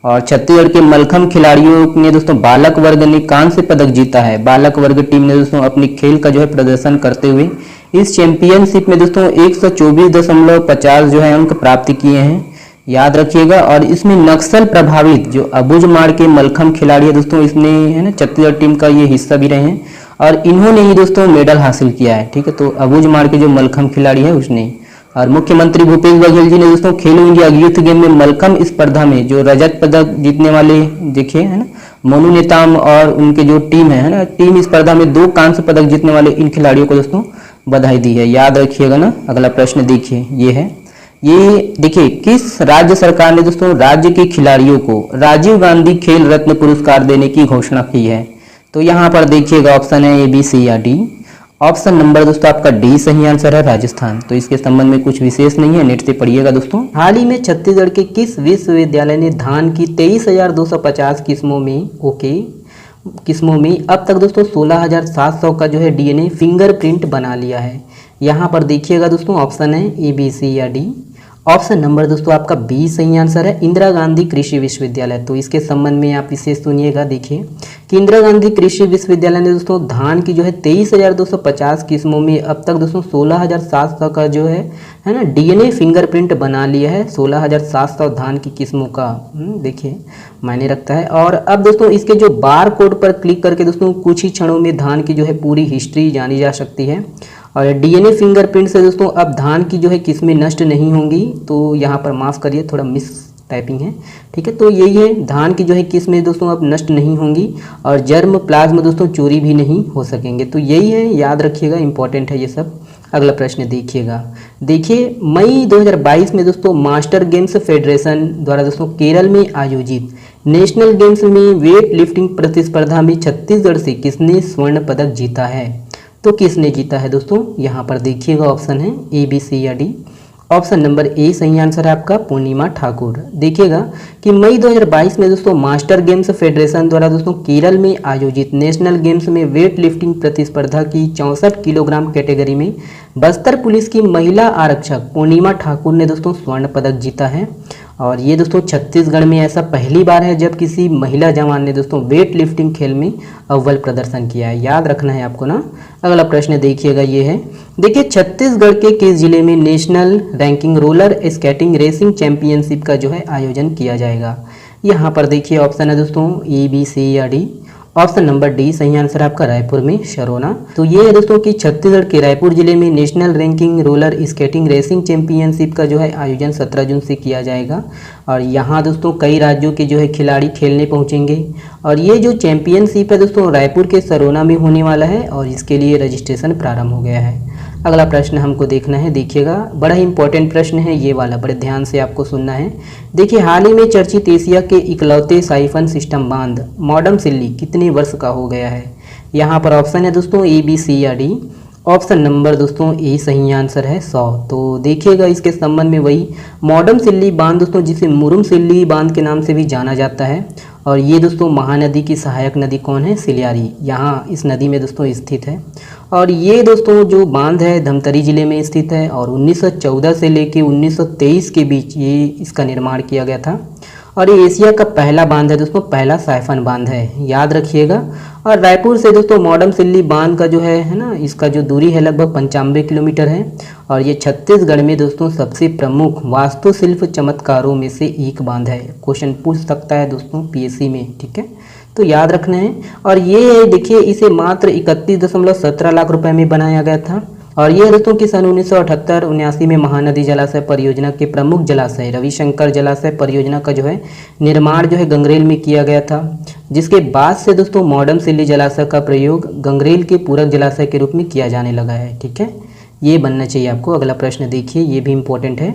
और छत्तीसगढ़ के मलखम्ब खिलाड़ियों ने दोस्तों बालक वर्ग ने कांस्य पदक जीता है। बालक वर्ग टीम ने दोस्तों अपनी खेल का जो है प्रदर्शन करते हुए इस चैंपियनशिप में दोस्तों 124.50 जो है अंक प्राप्त किए हैं, याद रखिएगा। और इसमें नक्सल प्रभावित जो अबुझमाड़ के मलखम्ब खिलाड़ी है दोस्तों, इसने है ना छत्तीसगढ़ टीम का ये हिस्सा भी रहे हैं और इन्होंने ही दोस्तों मेडल हासिल किया है। ठीक है, तो अबुझमाड़ के जो मलखम्ब खिलाड़ी है उसने। और मुख्यमंत्री भूपेश बघेल जी ने दोस्तों खेलो इंडिया यूथ गेम में मलखम्ब स्पर्धा में जो रजत पदक जीतने वाले देखिए है ना मोनू नेताम और उनके जो टीम है ना, टीम स्पर्धा में 2 कांस्य पदक जीतने वाले इन खिलाड़ियों को दोस्तों बधाई दी है, याद रखिएगा ना। अगला प्रश्न देखिए, ये है, ये देखिए किस राज्य सरकार ने दोस्तों राज्य के खिलाड़ियों को राजीव गांधी खेल रत्न पुरस्कार देने की घोषणा की है। तो यहाँ पर देखिएगा ऑप्शन है ए, बी, सी या डी। ऑप्शन नंबर दोस्तों आपका डी सही आंसर है, राजस्थान। तो इसके संबंध में कुछ विशेष नहीं है, नेट से पढ़िएगा दोस्तों। हाल ही में छत्तीसगढ़ के किस विश्वविद्यालय ने धान की 23,250 किस्मों में अब तक दोस्तों 16,700 का जो है डीएनए फिंगरप्रिंट बना लिया है। यहाँ पर देखिएगा दोस्तों ऑप्शन है ए, बी, सी या डी। ऑप्शन नंबर दोस्तों आपका बी सही आंसर है, इंदिरा गांधी कृषि विश्वविद्यालय। तो इसके संबंध में आप इसे सुनिएगा, देखिए कि इंदिरा गांधी कृषि विश्वविद्यालय ने दोस्तों धान की जो है 23,250 किस्मों में अब तक दोस्तों 16,700 का जो है ना डीएनए फिंगरप्रिंट बना लिया है। 16,700 धान की किस्मों का देखिए मायने रखता है। और अब दोस्तों इसके जो बार कोड पर क्लिक करके दोस्तों कुछ ही क्षणों में धान की जो है पूरी हिस्ट्री जानी जा सकती है। और डीएनए फिंगरप्रिंट से दोस्तों अब धान की जो है किस्में नष्ट नहीं होंगी। तो यहाँ पर माफ़ करिए, थोड़ा मिस टाइपिंग है। ठीक है, तो यही है, धान की जो है किस्में दोस्तों अब नष्ट नहीं होंगी और जर्म प्लाज्म दोस्तों चोरी भी नहीं हो सकेंगे। तो यही है, याद रखिएगा, इंपॉर्टेंट है ये सब। अगला प्रश्न देखिएगा, देखिए मई 2022 में दोस्तों मास्टर गेम्स फेडरेशन द्वारा दोस्तों केरल में आयोजित नेशनल गेम्स में वेट लिफ्टिंग प्रतिस्पर्धा में छत्तीसगढ़ से किसने स्वर्ण पदक जीता है। तो किसने जीता है दोस्तों, यहाँ पर देखिएगा ऑप्शन है ए, बी, सी या डी। ऑप्शन नंबर ए सही आंसर है आपका, पूर्णिमा ठाकुर। देखिएगा कि मई 2022 में दोस्तों मास्टर गेम्स फेडरेशन द्वारा दोस्तों केरल में आयोजित नेशनल गेम्स में वेट लिफ्टिंग प्रतिस्पर्धा की 64 किलोग्राम कैटेगरी में बस्तर पुलिस की महिला आरक्षक पूर्णिमा ठाकुर ने दोस्तों स्वर्ण पदक जीता है। और ये दोस्तों छत्तीसगढ़ में ऐसा पहली बार है जब किसी महिला जवान ने दोस्तों वेट लिफ्टिंग खेल में अव्वल प्रदर्शन किया है, याद रखना है आपको ना। अगला प्रश्न देखिएगा, ये है, देखिए छत्तीसगढ़ के किस जिले में national ranking roller skating racing championship का जो है आयोजन किया जाएगा। यहाँ पर देखिए ऑप्शन है दोस्तों ए, बी, सी या डी। ऑप्शन नंबर डी सही आंसर आपका, रायपुर में शरोना। तो ये है दोस्तों कि छत्तीसगढ़ के रायपुर जिले में national ranking roller skating racing championship का जो है आयोजन 17 जून से किया जाएगा। और यहाँ दोस्तों कई राज्यों के जो है खिलाड़ी खेलने पहुँचेंगे। और ये जो चैंपियनशिप है दोस्तों रायपुर के सरोना में होने वाला है और इसके लिए रजिस्ट्रेशन प्रारंभ हो गया है। अगला प्रश्न हमको देखना है, देखिएगा बड़ा ही इंपॉर्टेंट प्रश्न है ये वाला, बड़े ध्यान से आपको सुनना है। देखिए हाल ही में चर्चित एशिया के इकलौते साइफन सिस्टम बांध मॉडम सिल्ली कितने वर्ष का हो गया है। यहाँ पर ऑप्शन है दोस्तों ए, बी, सी या डी। ऑप्शन नंबर दोस्तों ए सही आंसर है 100। तो देखिएगा इसके संबंध में वही मॉडम सिल्ली बांध दोस्तों जिसे मुरुम सिल्ली बांध के नाम से भी जाना जाता है। और ये दोस्तों महानदी की सहायक नदी कौन है, सिलियारी, यहाँ इस नदी में दोस्तों स्थित है। और ये दोस्तों जो बांध है धमतरी जिले में स्थित है और 1914 से लेके 1923 के बीच ये इसका निर्माण किया गया था। और ये एशिया का पहला बांध है दोस्तों, पहला साइफन बांध है, याद रखिएगा। और रायपुर से दोस्तों मॉडम सिल्ली बांध का जो है ना, इसका जो दूरी है लगभग 95 किलोमीटर है। और ये छत्तीसगढ़ में दोस्तों सबसे प्रमुख वास्तुशिल्प चमत्कारों में से एक बांध है। क्वेश्चन पूछ सकता है दोस्तों पीएससी में, ठीक है, तो याद रखना है। और ये देखिए इसे मात्र 31.17 लाख रुपए में बनाया गया था। और ये दोस्तों कि सन 1978-79 में महानदी जलाशय परियोजना के प्रमुख जलाशय रविशंकर जलाशय परियोजना का जो है निर्माण जो है गंगरेल में किया गया था, जिसके बाद से दोस्तों मॉडम सिल्ली जलाशय का प्रयोग गंगरेल के पूरक जलाशय के रूप में किया जाने लगा है। ठीक है, ये बनना चाहिए आपको। अगला प्रश्न देखिए, ये भी इम्पोर्टेंट है।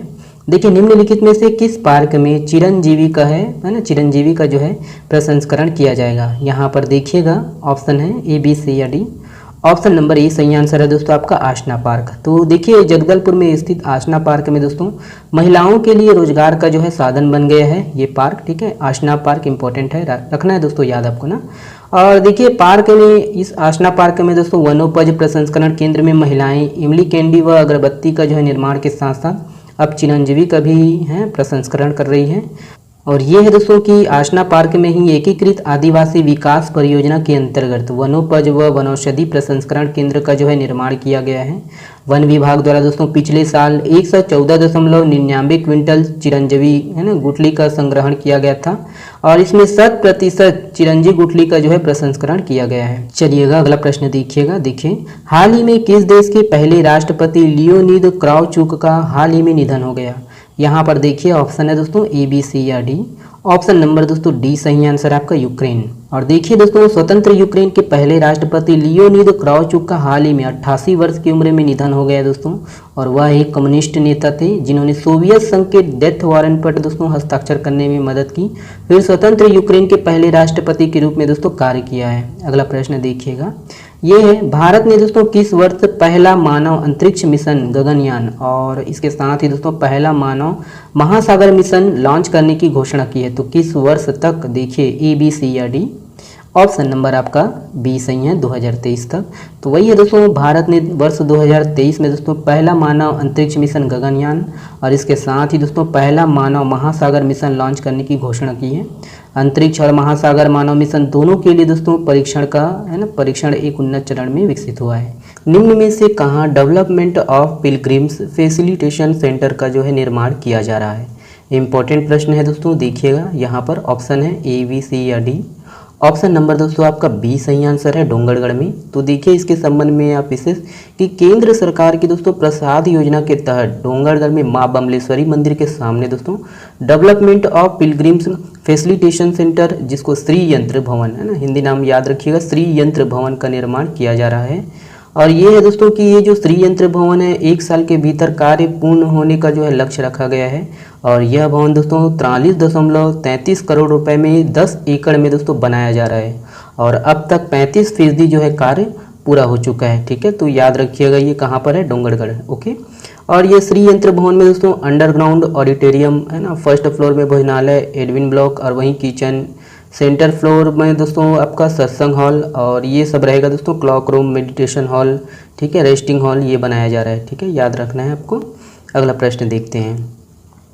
देखिए निम्नलिखित में से किस पार्क में चिरंजीवी का है ना, चिरंजीवी का जो है प्रसंस्करण किया जाएगा। यहाँ पर देखिएगा ऑप्शन है ए, बी, सी या डी। ऑप्शन नंबर ए सही आंसर है दोस्तों आपका आशना पार्क। तो देखिए जगदलपुर में स्थित आशना पार्क में दोस्तों महिलाओं के लिए रोजगार का जो है साधन बन गया है ये पार्क, ठीक है। आशना पार्क इंपॉर्टेंट है, रखना है दोस्तों याद आपको ना। और देखिए पार्क में, इस आशना पार्क में दोस्तों वनोपज प्रसंस्करण केंद्र में महिलाएं इमली कैंडी व अगरबत्ती का जो है निर्माण के साथ साथ अब चिरंजीवी का भी है प्रसंस्करण कर रही है। और ये है दोस्तों कि आशना पार्क में ही एकीकृत आदिवासी विकास परियोजना के अंतर्गत वनोपज व वनौषधि प्रसंस्करण केंद्र का जो है निर्माण किया गया है। वन विभाग द्वारा दोस्तों पिछले साल 114.99 क्विंटल चिरंजीवी है ना गुठली का संग्रहण किया गया था और इसमें 100% चिरंजी गुठली का जो है प्रसंस्करण किया गया है। चलिएगा अगला प्रश्न देखिएगा। देखिए हाल ही में किस देश के पहले राष्ट्रपति लियोनिद क्राउचुक का हाल ही में निधन हो गया। यहाँ पर देखिए ऑप्शन है दोस्तों ए बी सी या डी। ऑप्शन नंबर दोस्तों डी सही आंसर आपका यूक्रेन। और देखिए दोस्तों स्वतंत्र यूक्रेन के पहले राष्ट्रपति लियोनिद क्राउचुक का हाल ही में 88 वर्ष की उम्र में निधन हो गया दोस्तों। और वह एक कम्युनिस्ट नेता थे जिन्होंने सोवियत संघ के डेथ वारंट पर दोस्तों हस्ताक्षर करने में मदद की, फिर स्वतंत्र यूक्रेन के पहले राष्ट्रपति के रूप में दोस्तों कार्य किया है। अगला प्रश्न देखिएगा, ये है भारत ने दोस्तों किस वर्ष पहला मानव अंतरिक्ष मिशन गगनयान और इसके साथ ही दोस्तों पहला मानव महासागर मिशन लॉन्च करने की घोषणा की है। तो किस वर्ष तक, देखिए ए बी सी या डी। ऑप्शन नंबर आपका बी सही है 2023 तक। तो वही है दोस्तों भारत ने वर्ष 2023 में दोस्तों पहला मानव अंतरिक्ष मिशन गगनयान और इसके साथ ही दोस्तों पहला मानव महासागर मिशन लॉन्च करने की घोषणा की है। अंतरिक्ष और महासागर मानव मिशन दोनों के लिए दोस्तों परीक्षण का है ना परीक्षण एक उन्नत चरण में विकसित हुआ है। निम्न में से कहाँ development of pilgrims facilitation centre का जो है निर्माण किया जा रहा है। इंपॉर्टेंट प्रश्न है दोस्तों, देखिएगा यहाँ पर ऑप्शन है ए बी सी या डी। ऑप्शन नंबर दोस्तों आपका बी सही आंसर है डोंगरगढ़ में। तो देखिए इसके संबंध में आप विशेष कि केंद्र सरकार की दोस्तों प्रसाद योजना के तहत डोंगरगढ़ में मां बमलेश्वरी मंदिर के सामने दोस्तों development of pilgrims facilitation centre, जिसको श्री यंत्र भवन है ना, हिंदी नाम याद रखिएगा, श्री यंत्र भवन का निर्माण किया जा रहा है। और ये है दोस्तों कि ये जो श्री यंत्र भवन है 1 साल के भीतर कार्य पूर्ण होने का जो है लक्ष्य रखा गया है। और यह भवन दोस्तों 43.33 करोड़ रुपए में 10 एकड़ में दोस्तों बनाया जा रहा है और अब तक 35% जो है कार्य पूरा हो चुका है। ठीक है, तो याद रखिएगा ये कहाँ पर है, डोंगरगढ़। ओके, और ये श्री यंत्र भवन में दोस्तों अंडरग्राउंड ऑडिटोरियम है ना, फर्स्ट फ्लोर में भोजनालय, एडमिन ब्लॉक और वहीं किचन, सेंटर फ्लोर में दोस्तों आपका सत्संग हॉल और ये सब रहेगा दोस्तों, क्लॉक रूम, मेडिटेशन हॉल, ठीक है, रेस्टिंग हॉल ये बनाया जा रहा है। ठीक है, याद रखना है आपको। अगला प्रश्न देखते हैं।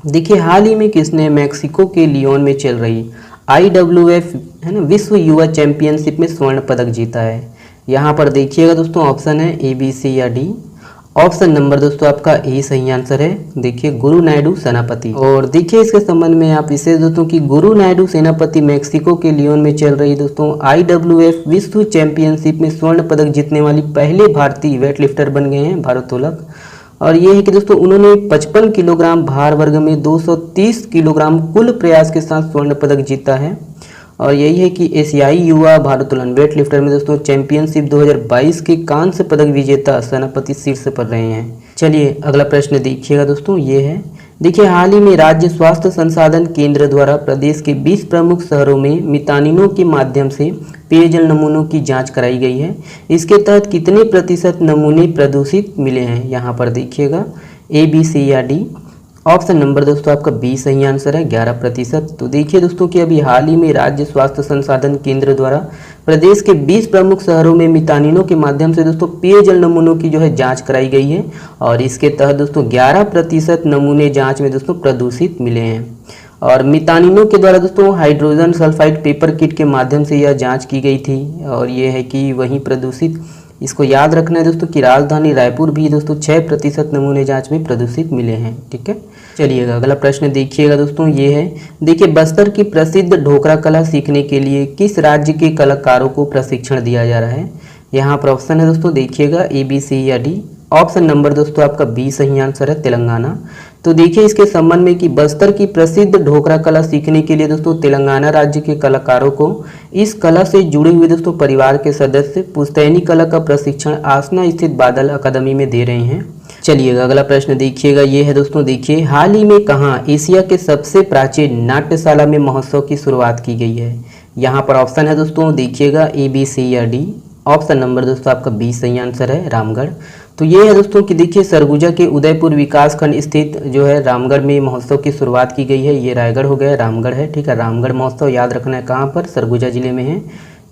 देखिए हाल ही में किसने मैक्सिको के लियोन में चल रही IWF है ना विश्व युवा चैंपियनशिप में स्वर्ण पदक जीता है। यहाँ पर देखिएगा दोस्तों ऑप्शन है ए बी सी या डी। ऑप्शन नंबर दोस्तों आपका ए सही आंसर है। देखिए गुरु नायडू सेनापति। और देखिए इसके संबंध में आप विशेष दोस्तों कि गुरु नायडू सेनापति मैक्सिको के लियोन में चल रही दोस्तों IWF विश्व चैंपियनशिप में स्वर्ण पदक जीतने वाली पहले भारतीय वेट लिफ्टर बन गए हैं, भारोत्तोलक। और ये है कि दोस्तों उन्होंने 55 किलोग्राम भार वर्ग में 230 किलोग्राम कुल प्रयास के साथ स्वर्ण पदक जीता है। और यही है कि एशियाई युवा भारोत्तोलन वेट लिफ्टर में दोस्तों चैंपियनशिप 2022 के कांस्य पदक विजेता सेनापति शीर्ष पर रहे हैं। चलिए अगला प्रश्न देखिएगा दोस्तों, ये है देखिए हाल ही में राज्य स्वास्थ्य संसाधन केंद्र द्वारा प्रदेश के 20 प्रमुख शहरों में मितानिनों के माध्यम से पेयजल नमूनों की जांच कराई गई है। इसके तहत कितने प्रतिशत नमूने प्रदूषित मिले हैं। यहाँ पर देखिएगा ए बी सी या डी। ऑप्शन नंबर दोस्तों आपका बी सही आंसर है 11%। तो देखिए दोस्तों कि अभी हाल ही में राज्य स्वास्थ्य संसाधन केंद्र द्वारा प्रदेश के 20 प्रमुख शहरों में मितानिनों के माध्यम से दोस्तों पेयजल नमूनों की जो है जांच कराई गई है और इसके तहत दोस्तों 11% नमूने जांच में दोस्तों प्रदूषित मिले हैं। और मितानिनों के द्वारा दोस्तों हाइड्रोजन सल्फाइड पेपर किट के माध्यम से यह जाँच की गई थी और ये है कि वहीं प्रदूषित, इसको याद रखना है दोस्तों कि राजधानी रायपुर भी दोस्तों 6% नमूने जांच में प्रदूषित मिले हैं। ठीक है, चलिएगा अगला प्रश्न देखिएगा दोस्तों, ये है देखिए बस्तर की प्रसिद्ध ढोकरा कला सीखने के लिए किस राज्य के कलाकारों को प्रशिक्षण दिया जा रहा है। यहाँ पर ऑप्शन है दोस्तों देखिएगा ए बी सी या डी। ऑप्शन नंबर दोस्तों आपका बी सही आंसर है तेलंगाना। तो देखिए इसके संबंध में कि बस्तर की प्रसिद्ध ढोकरा कला सीखने के लिए दोस्तों तेलंगाना राज्य के कलाकारों को इस कला से जुड़े हुए दोस्तों परिवार के सदस्य पुश्तैनी कला का प्रशिक्षण आसना स्थित बादल अकादमी में दे रहे हैं। चलिएगा अगला प्रश्न देखिएगा, ये है दोस्तों देखिए हाल ही में कहाँ एशिया के सबसे प्राचीन नाट्यशाला में महोत्सव की शुरुआत की गई है। यहाँ पर ऑप्शन है दोस्तों देखिएगा ए बी सी या डी। ऑप्शन नंबर दोस्तों आपका बी सही आंसर है, रामगढ़। तो ये है दोस्तों कि देखिए सरगुजा के उदयपुर विकासखंड स्थित जो है रामगढ़ में महोत्सव की शुरुआत की गई है। ये रायगढ़ हो गया, रामगढ़ है, ठीक है। रामगढ़ महोत्सव याद रखना है कहाँ पर, सरगुजा जिले में है,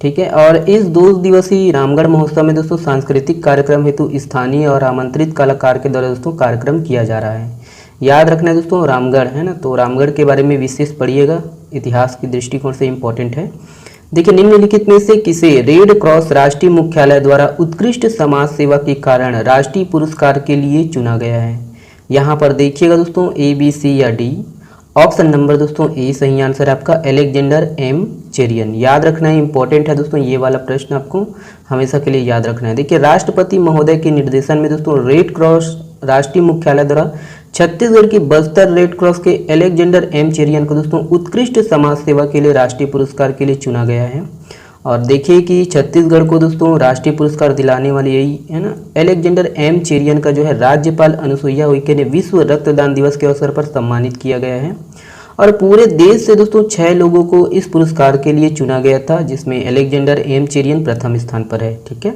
ठीक है। और इस 2 दिवसीय रामगढ़ महोत्सव में दोस्तों सांस्कृतिक कार्यक्रम हेतु स्थानीय और आमंत्रित कलाकार के द्वारा दोस्तों कार्यक्रम किया जा रहा है। याद रखना है दोस्तों रामगढ़ है ना, तो रामगढ़ के बारे में विशेष पढ़िएगा, इतिहास के दृष्टिकोण से इम्पोर्टेंट है। देखिए निम्नलिखित में से किसे रेड क्रॉस राष्ट्रीय मुख्यालय द्वारा उत्कृष्ट समाज सेवा के कारण राष्ट्रीय पुरस्कार के लिए चुना गया है। यहाँ पर देखिएगा दोस्तों ए, बी, सी या डी। ऑप्शन नंबर दोस्तों ए सही आंसर है आपका, अलेक्जेंडर एम चेरियन। याद रखना है, इंपॉर्टेंट है दोस्तों, ये वाला प्रश्न आपको हमेशा के लिए याद रखना है। देखिए राष्ट्रपति महोदय के निर्देशन में दोस्तों रेड क्रॉस राष्ट्रीय मुख्यालय द्वारा छत्तीसगढ़ की बस्तर रेड क्रॉस के अलेक्जेंडर एम चेरियन को दोस्तों उत्कृष्ट समाज सेवा के लिए राष्ट्रीय पुरस्कार के लिए चुना गया है। और देखिए कि छत्तीसगढ़ को दोस्तों राष्ट्रीय पुरस्कार दिलाने वाली यही है ना, अलेक्जेंडर एम चेरियन का जो है राज्यपाल अनुसुईया उइके ने विश्व रक्तदान दिवस के अवसर पर सम्मानित किया गया है। और पूरे देश से दोस्तों 6 लोगों को इस पुरस्कार के लिए चुना गया था, जिसमें अलेक्जेंडर एम चेरियन प्रथम स्थान पर है, ठीक है।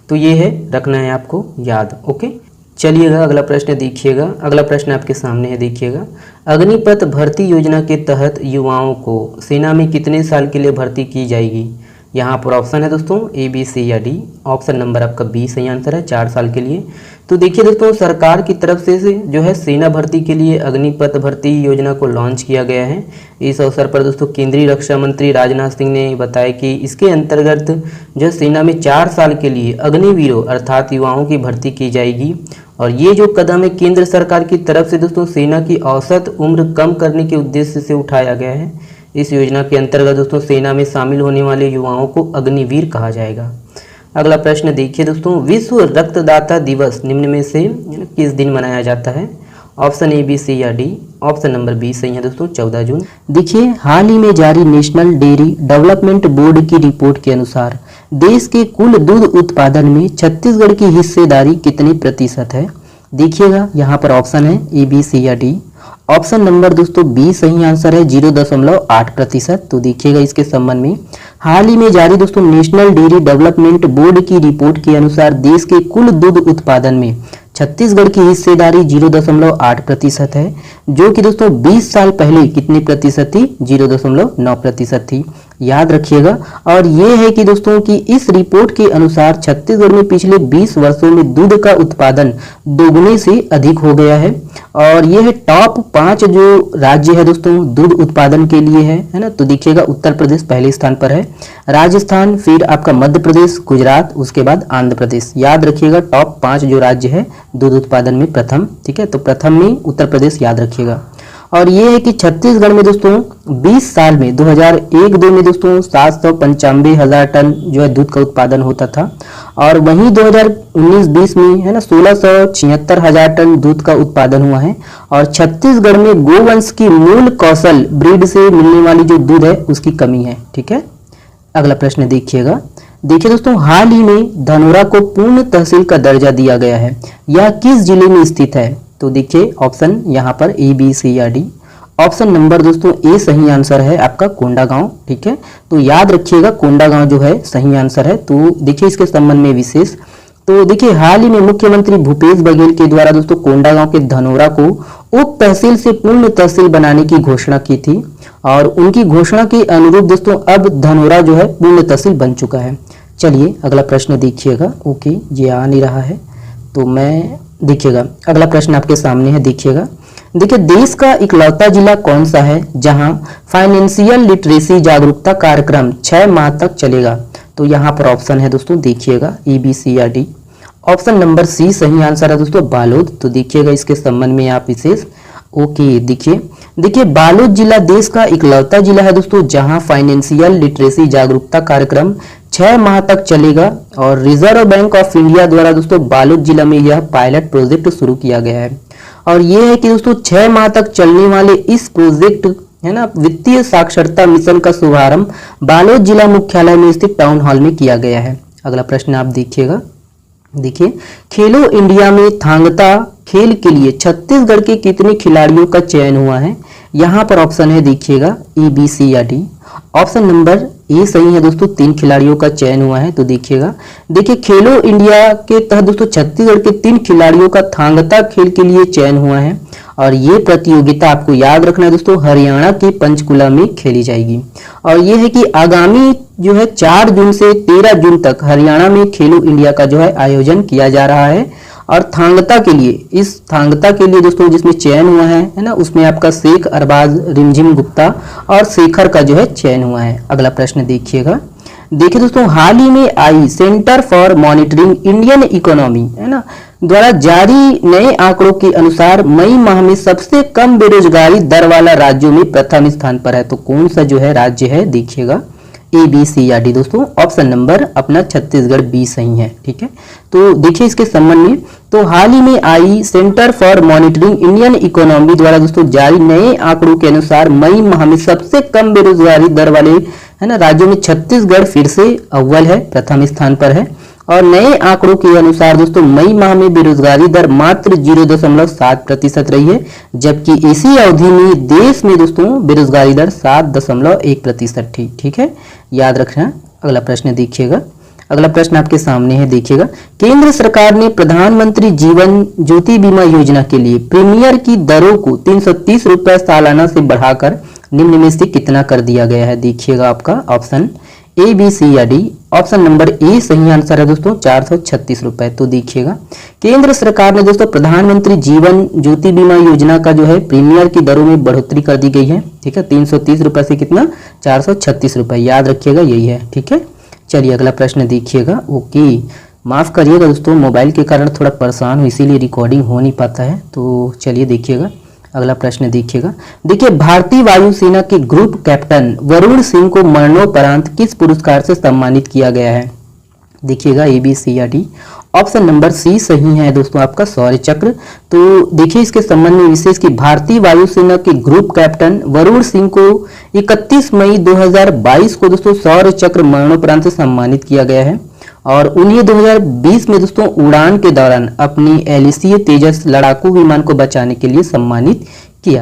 तो ये है, रखना है आपको याद, ओके। चलिएगा अगला प्रश्न देखिएगा। अगला प्रश्न आपके सामने है, देखिएगा। अग्निपथ भर्ती योजना के तहत युवाओं को सेना में कितने साल के लिए भर्ती की जाएगी? यहाँ पर ऑप्शन है दोस्तों ए, बी, सी या डी। ऑप्शन नंबर आपका बी सही आंसर है, 4 साल के लिए। तो देखिए दोस्तों सरकार की तरफ से जो है सेना भर्ती के लिए अग्निपथ भर्ती योजना को लॉन्च किया गया है। इस अवसर पर दोस्तों केंद्रीय रक्षा मंत्री राजनाथ सिंह ने बताया कि इसके अंतर्गत जो सेना में 4 साल के लिए अग्निवीरों अर्थात युवाओं की भर्ती की जाएगी। और ये जो कदम है केंद्र सरकार की तरफ से दोस्तों सेना की औसत उम्र कम करने के उद्देश्य से उठाया गया है। इस योजना के अंतर्गत दोस्तों सेना में शामिल होने वाले युवाओं को अग्निवीर कहा जाएगा। अगला प्रश्न देखिए दोस्तों, विश्व रक्तदाता दिवस निम्न में से किस दिन मनाया जाता है? ऑप्शन ए, बी, सी या डी। ऑप्शन नंबर बी सही है दोस्तों, 14 जून। देखिए हाल ही में जारी नेशनल डेयरी डेवलपमेंट बोर्ड की रिपोर्ट के अनुसार देश के कुल दूध उत्पादन में छत्तीसगढ़ की हिस्सेदारी कितनी प्रतिशत है? देखिएगा यहाँ पर ऑप्शन है ए, बी, सी या डी। ऑप्शन नंबर दोस्तों बी सही आंसर है, 0.8%। तो देखिएगा इसके संबंध में हाल ही में जारी दोस्तों नेशनल डेयरी डेवलपमेंट बोर्ड की रिपोर्ट के अनुसार देश के कुल दूध उत्पादन में छत्तीसगढ़ की हिस्सेदारी 0.8% है, जो कि दोस्तों 20 साल पहले कितनी प्रतिशत थी? 0.9% थी। याद रखिएगा। और ये है कि दोस्तों कि इस रिपोर्ट के अनुसार छत्तीसगढ़ में पिछले 20 वर्षों में दूध का उत्पादन दोगुने से अधिक हो गया है। और ये है टॉप 5 जो राज्य है दोस्तों दूध उत्पादन के लिए है ना। तो देखिएगा उत्तर प्रदेश पहले स्थान पर है, राजस्थान, फिर आपका मध्य प्रदेश, गुजरात, उसके बाद आंध्र प्रदेश। याद रखिएगा टॉप 5 जो राज्य है दूध उत्पादन में प्रथम, ठीक है। तो प्रथम में उत्तर प्रदेश याद रखिएगा। और ये है कि छत्तीसगढ़ में दोस्तों 20 साल में 2001-2 में दोस्तों 795,000 टन जो है दूध का उत्पादन होता था। और वहीं 2019-20 में है ना 1676,000 टन दूध का उत्पादन हुआ है। और छत्तीसगढ़ में गोवंश की मूल कौशल ब्रीड से मिलने वाली जो दूध है उसकी कमी है, ठीक है। अगला प्रश्न देखिएगा। देखिए दोस्तों हाल ही में धनोरा को पूर्ण तहसील का दर्जा दिया गया है, यह किस जिले में स्थित है? तो देखिए ऑप्शन यहाँ पर ए, बी, सी या डी। ऑप्शन नंबर दोस्तों ए सही आंसर है आपका, कोंडागांव, ठीक है। तो याद रखिएगा कोंडागांव जो है सही आंसर है। तो देखिए इसके संबंध में विशेष, तो देखिए हाल ही में मुख्यमंत्री भूपेश बघेल के द्वारा दोस्तों कोंडागांव के धनोरा को उप तहसील से पूर्ण तहसील बनाने की घोषणा की थी। और उनकी घोषणा के अनुरूप दोस्तों अब धनोरा जो है पूर्ण तहसील बन चुका है। चलिए अगला प्रश्न देखिएगा। ओके, ये आ नहीं रहा है तो मैं देखिएगा अगला प्रश्न आपके सामने है, देखिएगा। देखिए देश का इकलौता जिला कौन सा है जहां फाइनेंशियल लिटरेसी जागरूकता कार्यक्रम 6 माह तक चलेगा? तो यहाँ पर ऑप्शन है दोस्तों, देखिएगा ए, बी, सी या डी। ऑप्शन नंबर सी सही आंसर है दोस्तों, बालोद। तो देखिएगा इसके संबंध में आप विशेष ओके देखिए बालोद जिला देश का इकलौता जिला है दोस्तों जहां फाइनेंशियल लिटरेसी जागरूकता कार्यक्रम 6 माह तक चलेगा। और रिजर्व बैंक ऑफ इंडिया द्वारा दोस्तों बालोद जिला में यह पायलट प्रोजेक्ट शुरू किया गया है। और ये है कि दोस्तों 6 माह तक चलने वाले इस प्रोजेक्ट है ना वित्तीय साक्षरता मिशन का शुभारंभ बालोद जिला मुख्यालय में स्थित टाउन हॉल में किया गया है। अगला प्रश्न आप देखिएगा। देखिए खेलो इंडिया में थांगता खेल के लिए छत्तीसगढ़ के कितने खिलाड़ियों का चयन हुआ है? यहाँ पर ऑप्शन है, देखिएगा ए, बी, सी या डी। ऑप्शन नंबर ये सही है दोस्तों, 3 खिलाड़ियों का चयन हुआ है। तो देखिएगा, देखिए खेलो इंडिया के तहत दोस्तों छत्तीसगढ़ के 3 खिलाड़ियों का थांगता खेल के लिए चयन हुआ है और ये प्रतियोगिता आपको याद रखना है दोस्तों, हरियाणा के पंचकुला में खेली जाएगी। और ये है कि आगामी जो है 4 जून से 13 जून तक हरियाणा में खेलो इंडिया का जो है आयोजन किया जा रहा है। और थांगता के लिए, इस थांगता के लिए दोस्तों जिसमें चयन हुआ है ना, उसमें आपका शेख अरबाज, रिमझिम गुप्ता और शेखर का जो है चयन हुआ है। अगला प्रश्न देखिएगा, देखिए दोस्तों, हाल ही में आई Centre for Monitoring Indian Economy है ना द्वारा जारी नए आंकड़ों के अनुसार मई माह में सबसे कम बेरोजगारी दर वाला राज्यों में प्रथम स्थान पर है। तो कौन सा जो है राज्य है, देखिएगा ए, बी, सी या डी दोस्तों। ऑप्शन नंबर अपना छत्तीसगढ़ बी सही है। ठीक है, तो देखिए इसके संबंध में, तो हाल ही में आई Centre for Monitoring Indian Economy द्वारा दोस्तों जारी नए आंकड़ों के अनुसार मई माह में सबसे कम बेरोजगारी दर वाले है ना राज्यों में छत्तीसगढ़ फिर से अव्वल है, प्रथम स्थान पर है। और नए आंकड़ों के अनुसार दोस्तों मई माह में बेरोजगारी दर मात्र 0.7% रही है, जबकि इसी अवधि में देश में दोस्तों बेरोजगारी दर 7.1% थी। ठीक है, याद रखना। अगला प्रश्न देखिएगा, अगला प्रश्न आपके सामने है, देखिएगा, केंद्र सरकार ने प्रधानमंत्री जीवन ज्योति बीमा योजना के लिए प्रीमियर की दरों को 330 रुपए सालाना से बढ़ाकर निम्न में से कितना कर दिया गया है। देखिएगा आपका ऑप्शन ए, बी, सी या डी। ऑप्शन नंबर ए सही आंसर है दोस्तों, 436 रुपए। तो देखिएगा, केंद्र सरकार ने दोस्तों प्रधानमंत्री जीवन ज्योति बीमा योजना का जो है प्रीमियर की दरों में बढ़ोतरी कर दी गई है। ठीक है, 330 रुपए से कितना, 436 रुपए, याद रखिएगा यही है। ठीक है, चलिए अगला प्रश्न देखिएगा। ओके, माफ करिएगा दोस्तों, मोबाइल के कारण थोड़ा परेशान हूँ, इसीलिए रिकॉर्डिंग हो नहीं पाता है। तो चलिए देखिएगा, अगला प्रश्न देखिएगा, देखिए, भारतीय वायुसेना के ग्रुप कैप्टन वरुण सिंह को मरणोपरांत किस पुरस्कार से सम्मानित किया गया है। देखिएगा ए, बी, सी या डी। ऑप्शन नंबर सी सही है दोस्तों आपका, शौर्य चक्र। तो देखिए इसके संबंध में विशेष कि भारतीय वायुसेना के ग्रुप कैप्टन वरुण सिंह को 31 मई 2022 को दोस्तों शौर्य चक्र मरणोपरांत से सम्मानित किया गया है। और उन्हें 2020 में दोस्तों उड़ान के दौरान अपनी एलिसीए तेजस लड़ाकू विमान को बचाने के लिए सम्मानित किया।